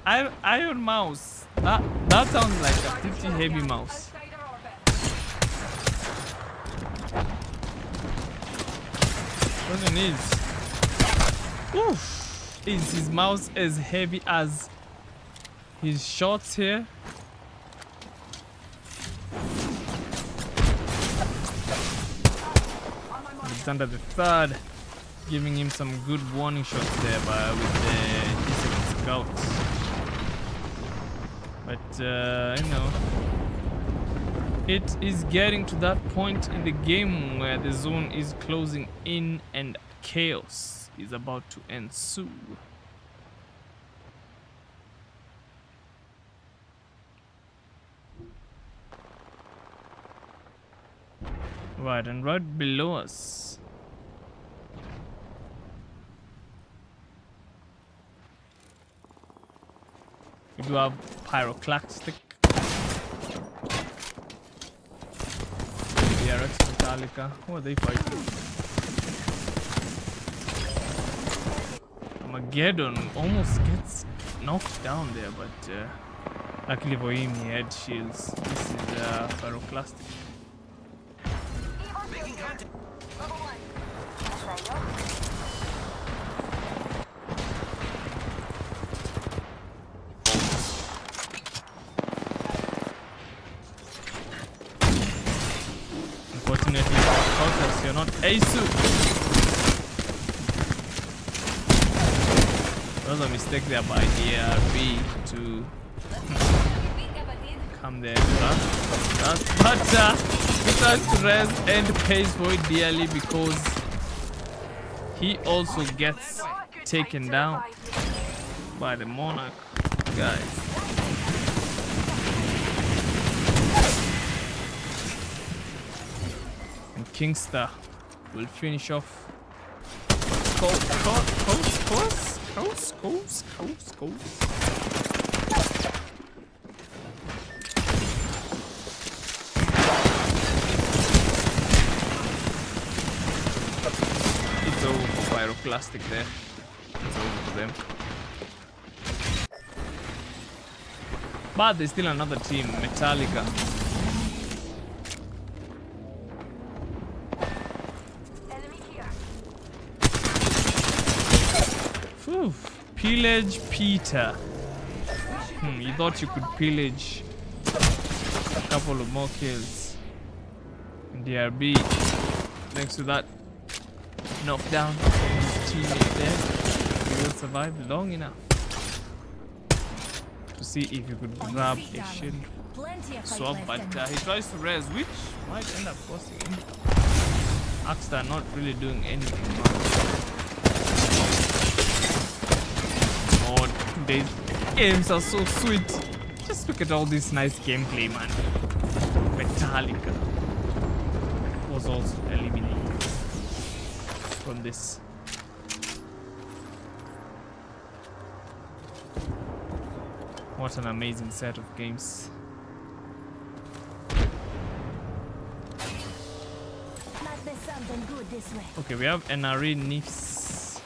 iron mouse. That sounds like a pretty heavy mouse. Outside our orbit. Question is, oof, is his mouse as heavy as his shots here? Alexander the Third giving him some good warning shots there with the D7 scouts. But you know, it is getting to that point in the game where the zone is closing in and chaos is about to ensue. Right, and right below us, we do have Pyroclastic, DRX Metallica. Who are they fighting? Armageddon almost gets knocked down there, but luckily for him, he had shields. This is Pyroclastic. Level 1. That's right, yo. Unfortunately, Cortex, you're not Asu. It was a mistake there by DRB to come there. But Peter's res and pays for it dearly because he also gets taken down by the Monarch guys. And Kingster will finish off It's over for Pyroclastic there. It's over for them. But there's still another team, Metallica. Enemy here. Phew. Pillage Peter. You thought you could pillage a couple of more kills. DRB. Thanks to that knockdown from his teammate there, he will survive long enough to see if you could grab a shield Plenty of fight swap, left but in he tries to res, which might end up costing him. Axstar not really doing anything much. Oh, today's games are so sweet. Just look at all this nice gameplay, man. Metallica was also eliminated from this. What an amazing set of games. Must be something good this way. Okay, we have NRE Nifs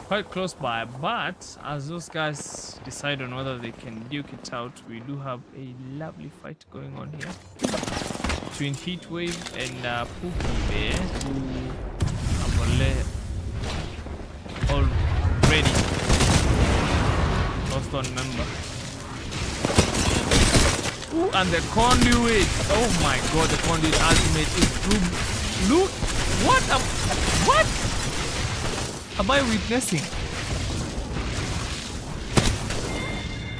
quite close by, but as those guys decide on whether they can duke it out, we do have a lovely fight going on here between Heatwave and Pookie there, who are already lost one member. Ooh, and the conduit! Oh my god, the conduit ultimate is through. Look! What am I witnessing?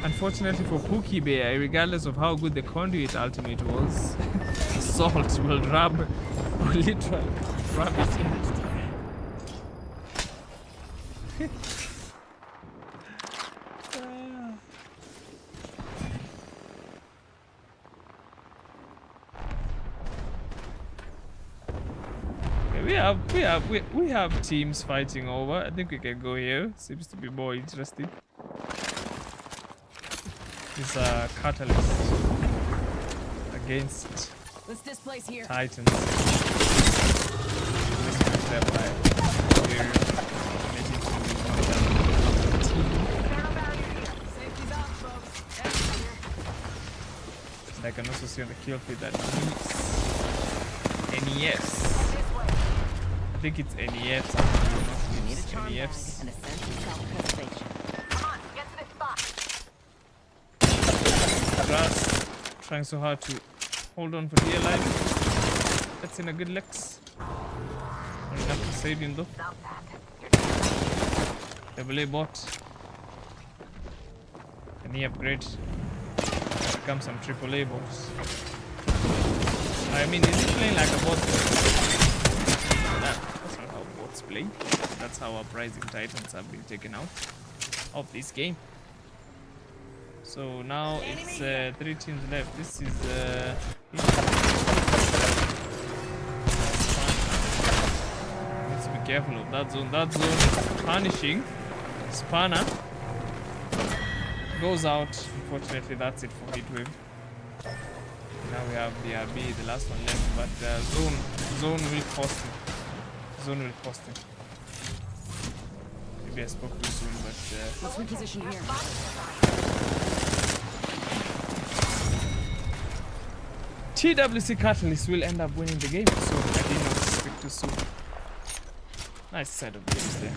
Unfortunately for Pookie Bear, regardless of how good the conduit ultimate was, Salt will literally rub it in. We have teams fighting over. I think we can go here. Seems to be more interesting. This Catalyst against Let's displace here. Titans. This is their fight. Safety's out, folks. And I can also see on the kill feed that NES. I think it's NES. It's NEFs. And a sense of self-preservation. Come on, get to this spot. Grass trying so hard to hold on for dear life. That's in a good licks. Not enough to save him though. Stop that. Double A bot. Can he upgrade? Become some triple A bots. I mean, is he playing like a bot? That's not how bots play. That's how Uprising Titans have been taken out of this game. So now it's 3 teams left. This is needs to be careful of that zone. That zone is punishing. Spanner goes out. Unfortunately, that's it for Heatwave. Now we have the RB, the last one left, but zone will cost him. Zone will cost him. Maybe I spoke too soon, but Let's reposition here. TWC Catalyst will end up winning the game, so I did not speak too soon. Nice set of games there.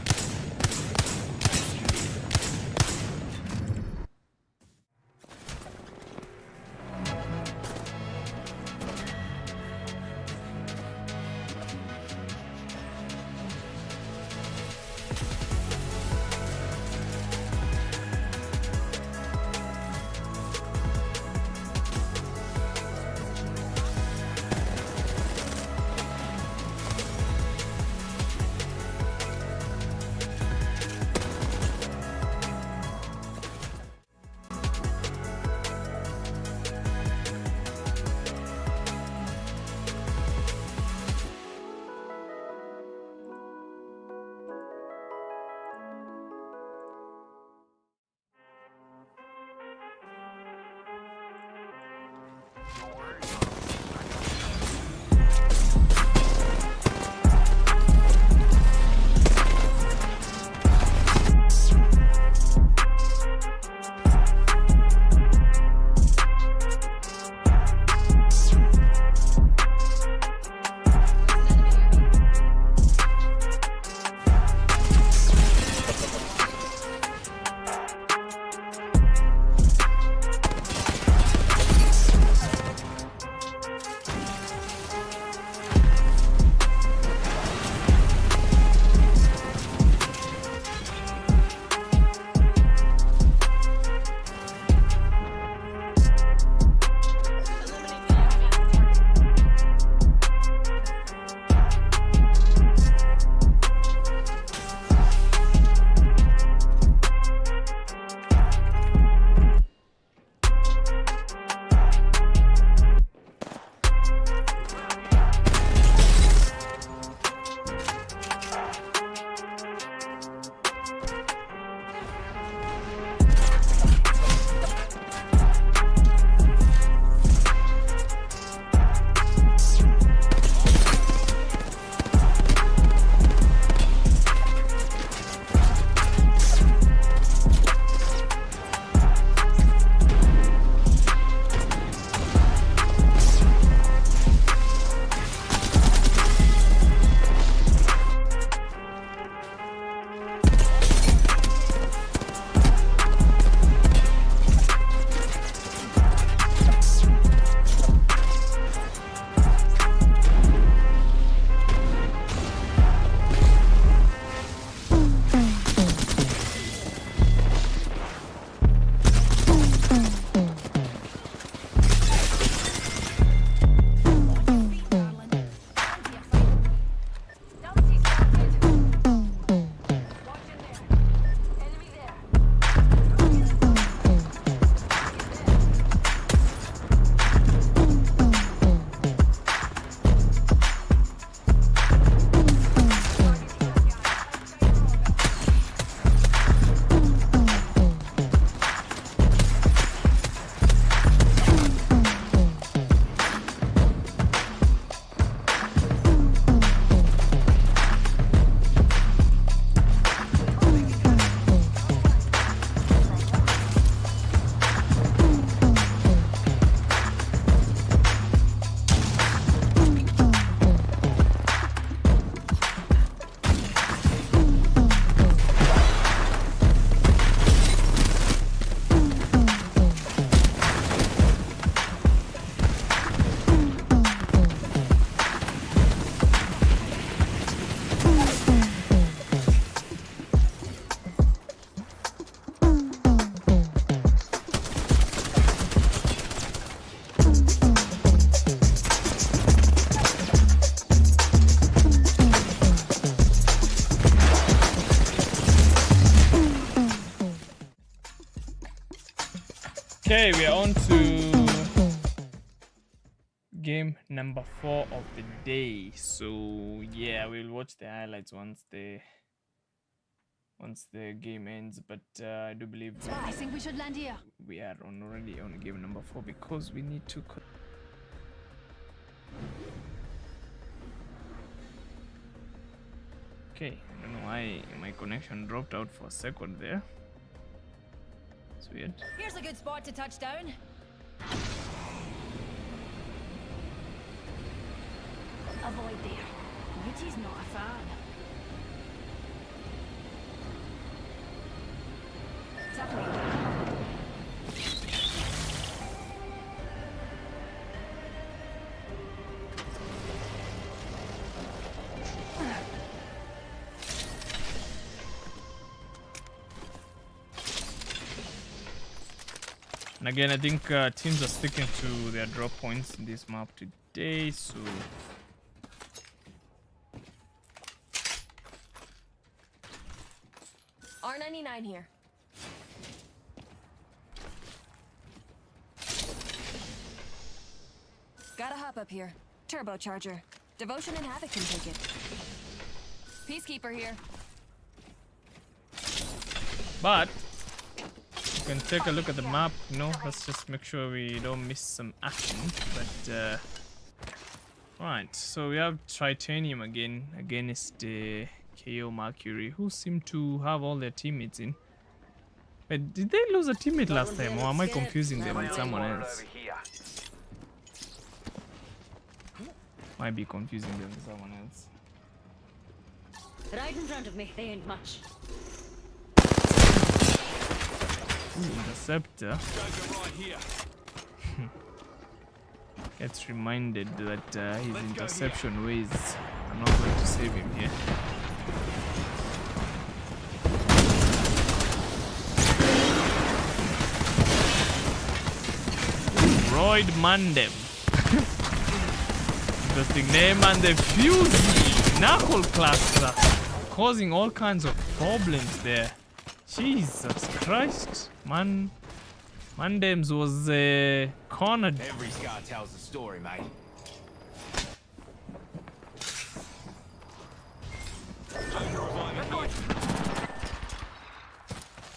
Okay, we are on to game number 4 of the day. So yeah, we'll watch the highlights once the game ends. But I do believe I think we should land here. we are already on game number 4 because we need to. Okay, I don't know why my connection dropped out for a second there. It's weird. Here's a good spot to touch down. Avoid there. Beauty's not a fan. And again, I think teams are sticking to their drop points in this map today, so R99 here. Gotta hop up here. Turbocharger. Devotion and Havoc can take it. Peacekeeper here. but you can take a look at the map. Let's just make sure we don't miss some action. But right, so we have Tritanium again against KO Mercury, who seem to have all their teammates in. But did they lose a teammate last time, or am I confusing them with someone else? Might be confusing them with someone else. Right in front of me, they ain't much. Ooh, Interceptor. Gets reminded that his interception ways are not going to save him here. Royd Mandem. Interesting name. And the Fusey Knuckle Cluster causing all kinds of problems there. Jesus Christ. Mandems was cornered. Every scar tells a story, mate.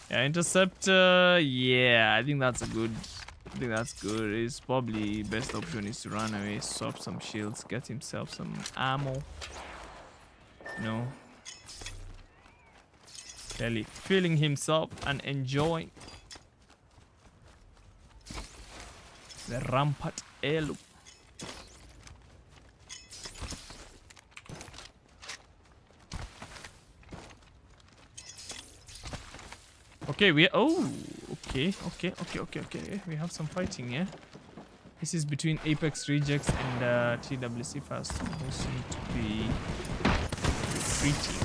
Yeah, Interceptor. Yeah, I think that's a good. I think that's good. His probably best option is to run away, swap some shields, get himself some ammo. No. Clearly feeling himself and enjoying the Rampart heirloom. Okay, okay. We have some fighting here. This is between Apex Rejects and TWC Fast, who seem to be retreating.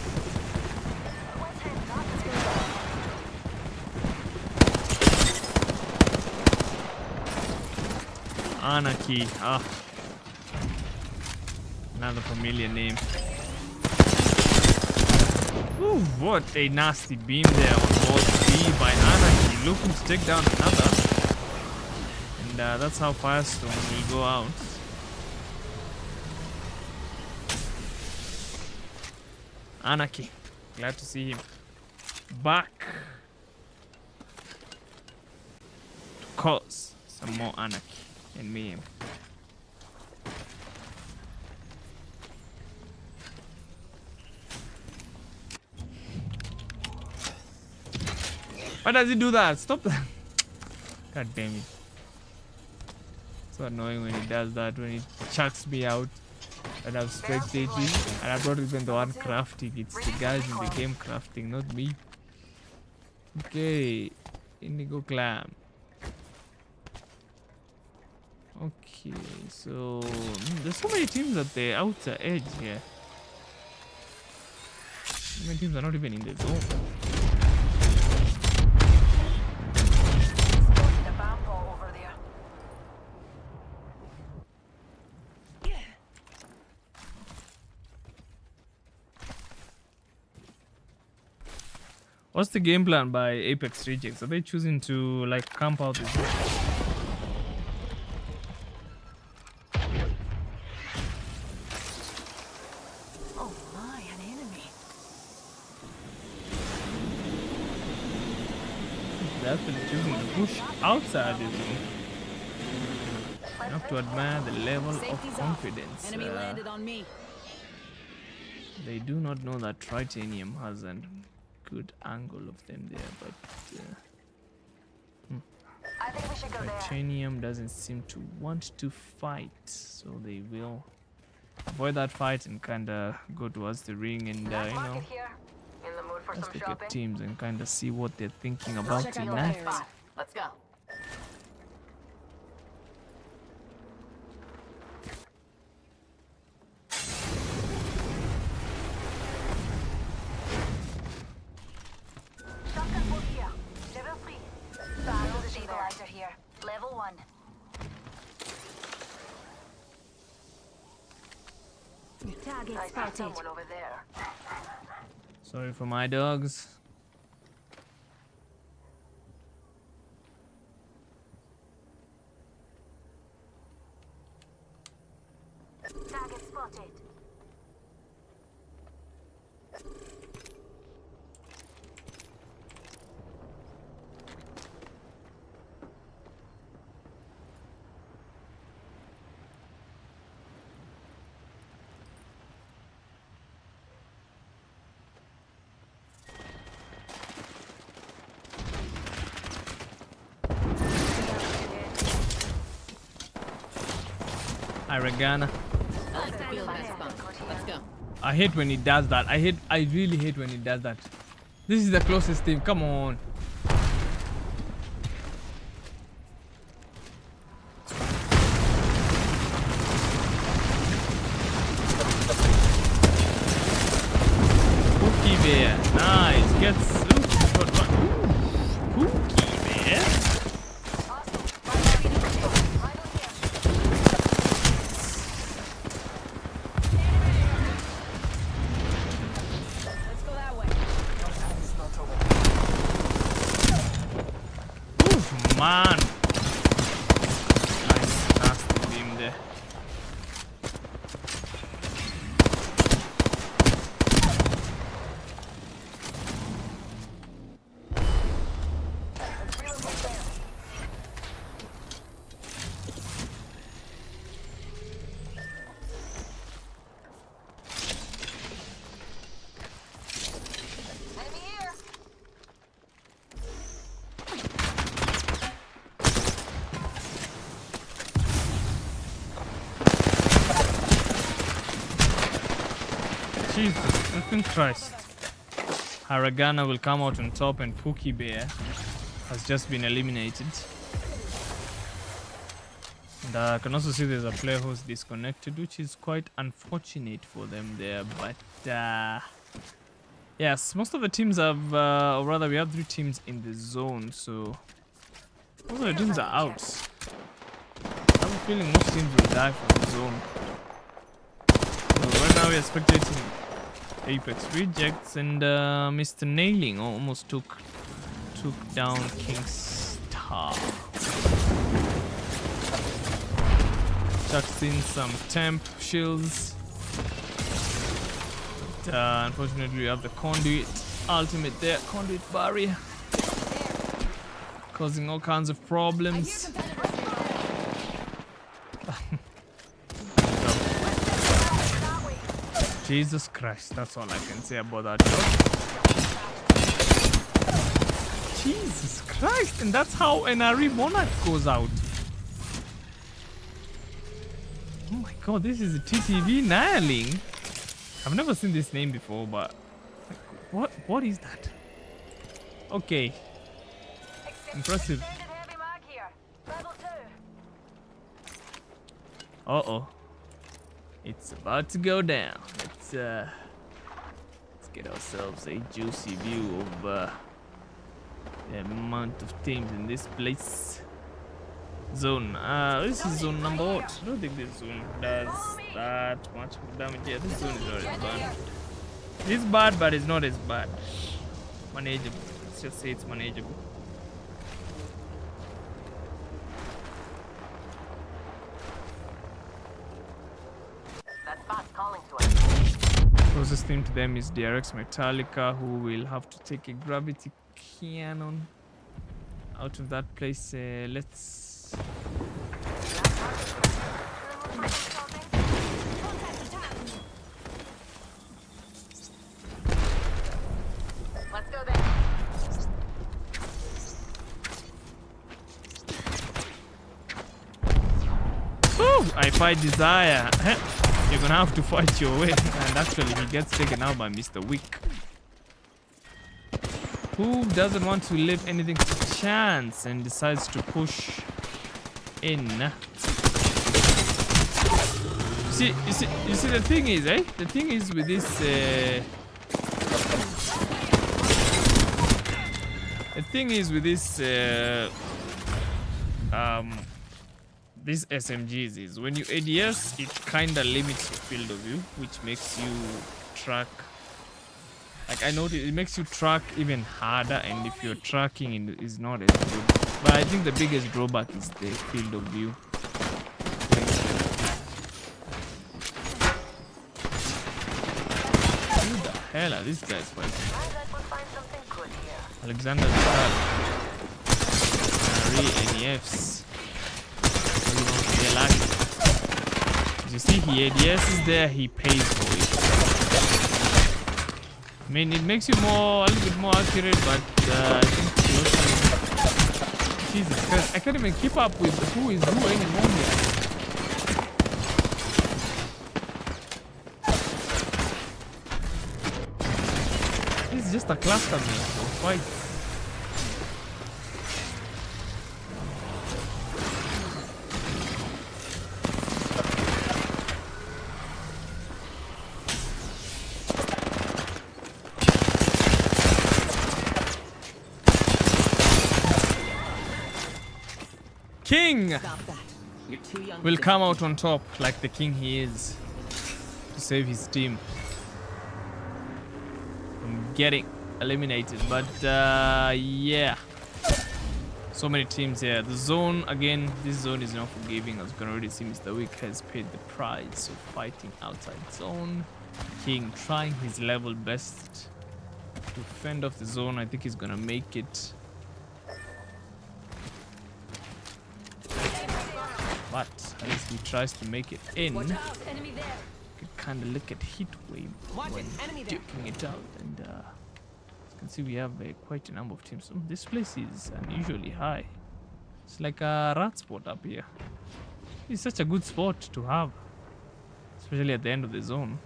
Anarchy, another familiar name. Ooh, what a nasty beam there on board B by Anarchy, looking to take down another. And that's how Firestone will go out. Anarchy, glad to see him back to cause some more anarchy and mayhem. Why does he do that? Stop that. God damn it. So annoying when he does that, when he chucks me out and I'm spectating and I'm not even the one crafting. It's the guys in the game crafting, not me. Okay. Indigo Clam. Okay, so there's so many teams at the outer edge here. So many teams are not even in the zone. What's the game plan by Apex Rejects? Are they choosing to like camp out this? They're actually choosing to push outside the zone. You have to admire the level Safety's of off. confidence. Enemy landed on me. They do not know that Tritanium has a good angle of them there, but I think we should go there. Tritanium doesn't seem to want to fight, so they will avoid that fight and kind of go towards the ring and Nice you know, market here. In the mood for let's some look shopping? at teams and kind of see what they're thinking about check out the tonight. players. Let's go. Shotgun bolt here. Level 3. Barrel stabilizer here. Level 1. Target I see spotted. someone over there. Sorry for my dogs. Target spotted. Hi, Regana. Feel this bump. Let's go. I hate when he does that. I really hate when he does that. This is the closest team. Come on. Cookie Bear. Nice. Gets. Cookie Bear. Let's go that way. Oof, man. Nice. Nasty beam there. Enemy here. Jesus freaking Christ. Haragana will come out on top and Pookie Bear has just been eliminated. And I can also see there's a player who's disconnected, which is quite unfortunate for them there. But yes, most of the teams have, or rather we have 3 teams in the zone, so most of the teams are out. I have a feeling most teams will die from the zone. So right now we are spectating Apex Rejects and Mr. Nailing almost took down King Star. Chucks in some temp shields. But, unfortunately we have the conduit ultimate there, conduit barrier, causing all kinds of problems. Jesus Christ, that's all I can say about that shot. Jesus Christ, and that's how NRE Monarch goes out. Oh my god, this is a TTV Nihiling. I've never seen this name before, but what is that? Okay. Impressive. Extended heavy mag here. Level 2. Uh-oh. It's about to go down. Let's get ourselves a juicy view of the amount of teams in this place. Zone. This is zone number what? I don't think this zone does that much damage. Yeah, this zone is not as bad. It's bad, but it's not as bad. Manageable. Let's just say it's manageable. That spot's calling to us. Closest team to them is DRX Metallica, who will have to take a gravity cannon. out of that place. Let's. Let's go there. Woo! I fight Desire. You're gonna have to fight your way. And actually, he gets taken out by Mr. Wick. Who doesn't want to leave anything to chance and decides to push in? You see. The thing is, eh? The thing is with this. The thing is with this. These SMGs is when you ADS, it kinda limits your field of view, which makes you track. Like I noticed, it makes you track even harder, and if you're tracking, it is not as good. But I think the biggest drawback is the field of view. Who the hell are these guys fighting? Alexander Star. NEFs. As you see, he ADS is there, he pays for it. I mean, it makes you a little bit more accurate, but I think Jesus Christ, I can't even keep up with who is who anymore here. This is just a cluster mate of fights. King will come out on top like the king he is to save his team from getting eliminated. But yeah, so many teams here. The zone again, this zone is not forgiving. As you can already see, Mr. Wick has paid the price of fighting outside zone. King trying his level best to fend off the zone. I think he's gonna make it. But at least he tries to make it in. You can kind of look at heat wave when duking it out, and as you can see, we have quite a number of teams. This place is unusually high. It's like a rat spot up here. It's such a good spot to have, especially at the end of the zone.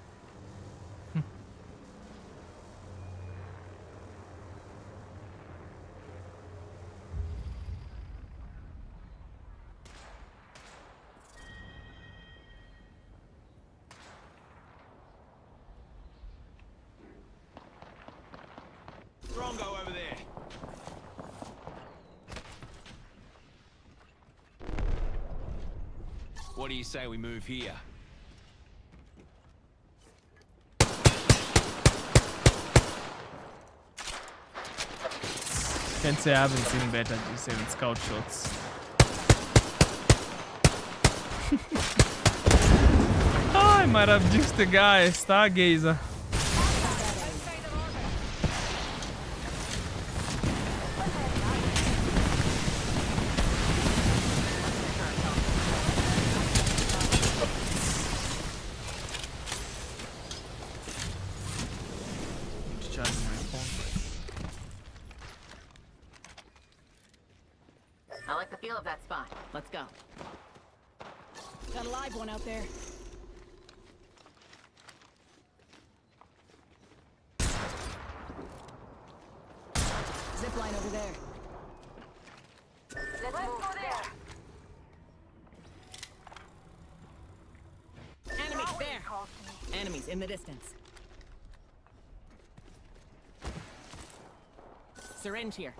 Drongo over there. What do you say we move here? Can't say I haven't seen better G7 scout shots. Oh, I might have jinxed the guy, Stargazer. I like the feel of that spot. Let's go. Got a live one out there. Zip line over there. Let's go there. Enemies there. Enemies in the distance. Syringe here.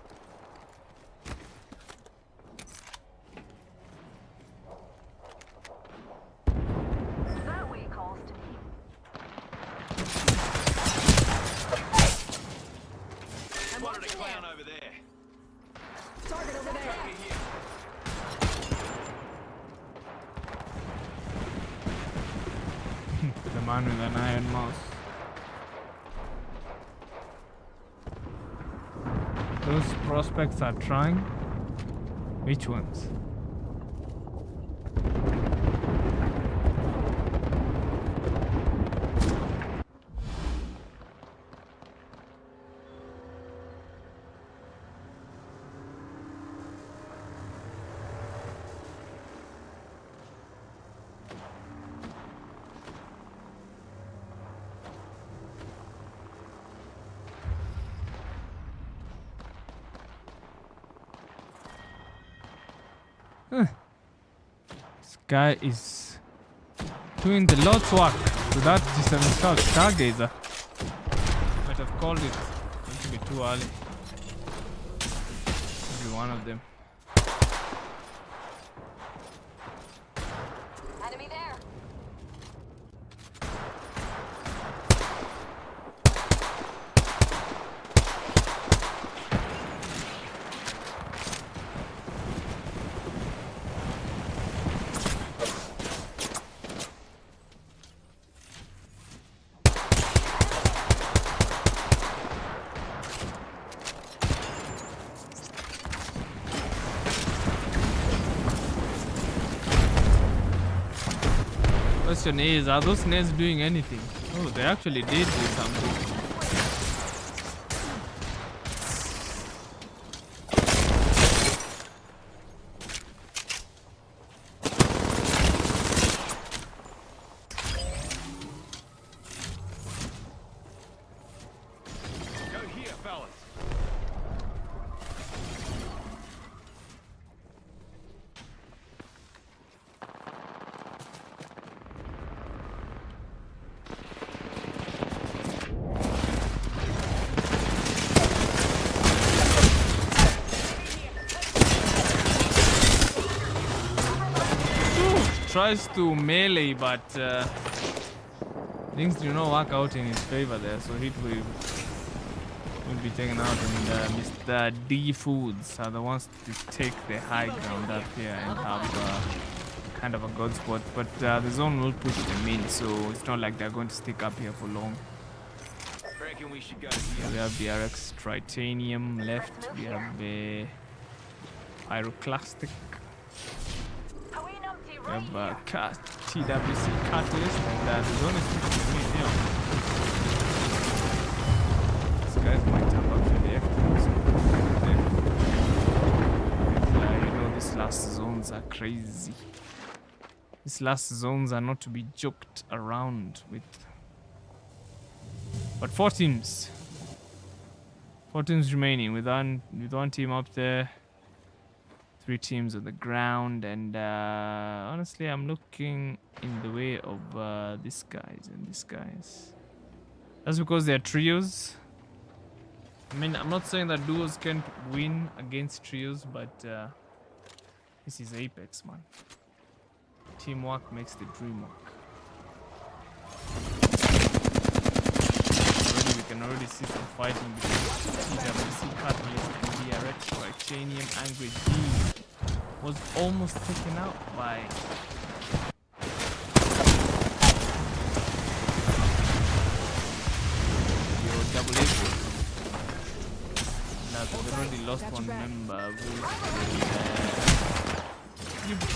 That way calls to me. Spotted a clown over there. Target over there. The man with an iron mouse. Those prospects are trying. Which ones? This guy is doing the Lord's work. So that is an installed stargazer. Might have called it. Going to be too early. Maybe one of them. Enemy there. Question is, are those snails doing anything? Oh, they actually did do something. Go here, fellas. Tries to melee, but things do not work out in his favor there, so hit will be taken out, and Mr. D Foods are the ones to take the high ground up here and have kind of a god spot, but the zone will push them in, so it's not like they're going to stick up here for long. Reckon we should go here. We have BRX Tritanium left, we have a Pyroclastic, we have a TWC Catalyst, and the zone is pushing them in here. These guys might have actually active, so you know, these last zones are crazy. These last zones are not to be joked around with. But 4 teams. 4 teams remaining with one team up there. 3 teams on the ground, and honestly, I'm looking in the way of these guys and these guys. That's because they're trios. I mean, I'm not saying that duos can't win against trios, but this is Apex, man. Teamwork makes the dream work. Already, we can already see some fighting between TWC Catalyst and BRX Titanium. Angry D was almost taken out by your double A. Now they've already lost one member with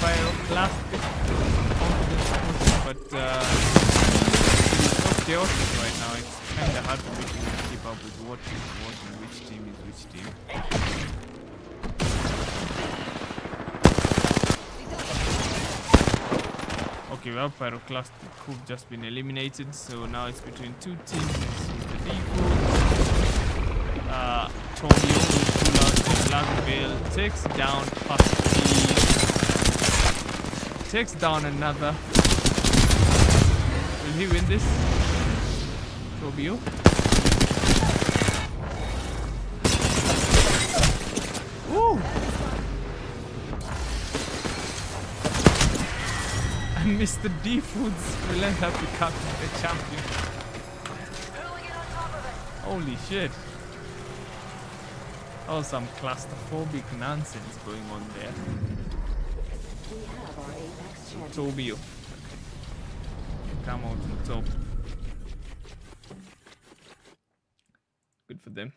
Pyroclastic, but it's so chaotic right now. It's kind of hard for me to keep up with what is what and which team is which team. Okay, we have Pyroclastic who've just been eliminated, so now it's between 2 teams. The default. Tobio will pull out the Black Veil, takes down Pasty, takes down another. Will he win this? Tobio? Woo! And Mr. D Foods will end up becoming the champion. Holy shit. Oh, some claustrophobic nonsense going on there. Tobio. Come out on top. Good for them.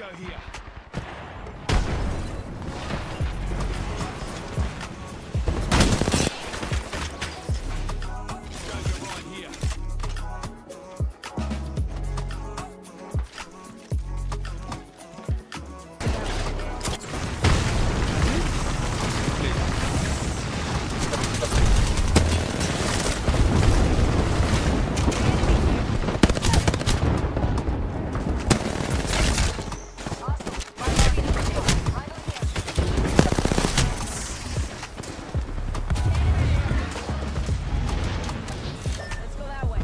out here. Charger on here. Let's go that way.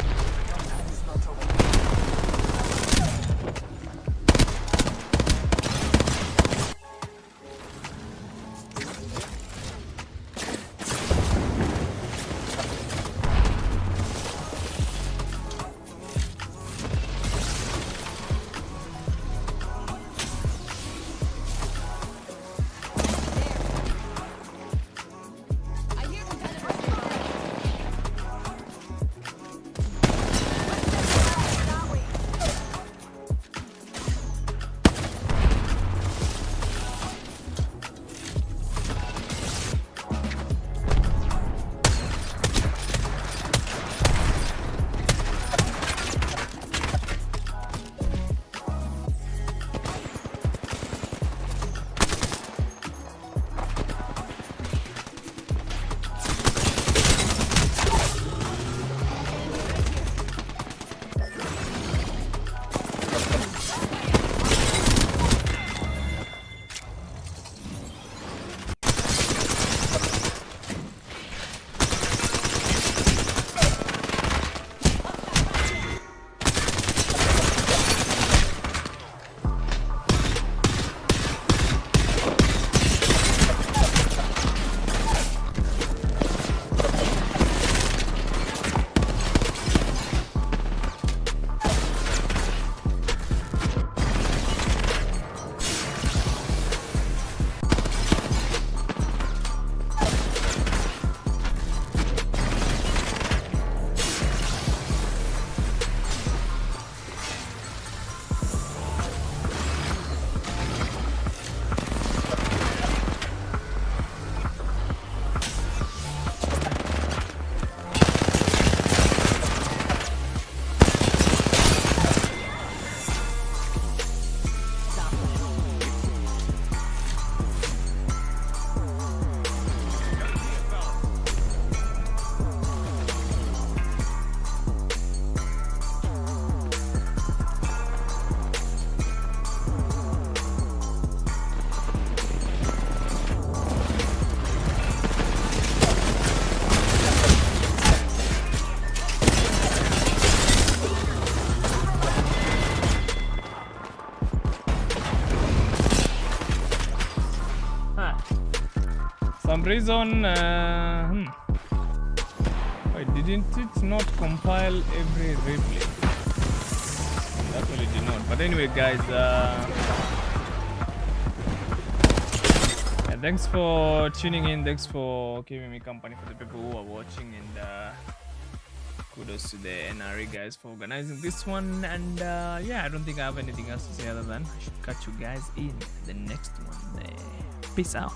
I hear competitors. Some reason, why didn't it not compile every replay? It actually did not. But anyway, guys, yeah, thanks for tuning in. Thanks for keeping me company, for the people who are watching, and kudos to the NRA guys for organizing this one. And yeah, I don't think I have anything else to say other than I should catch you guys in the next one. Peace out.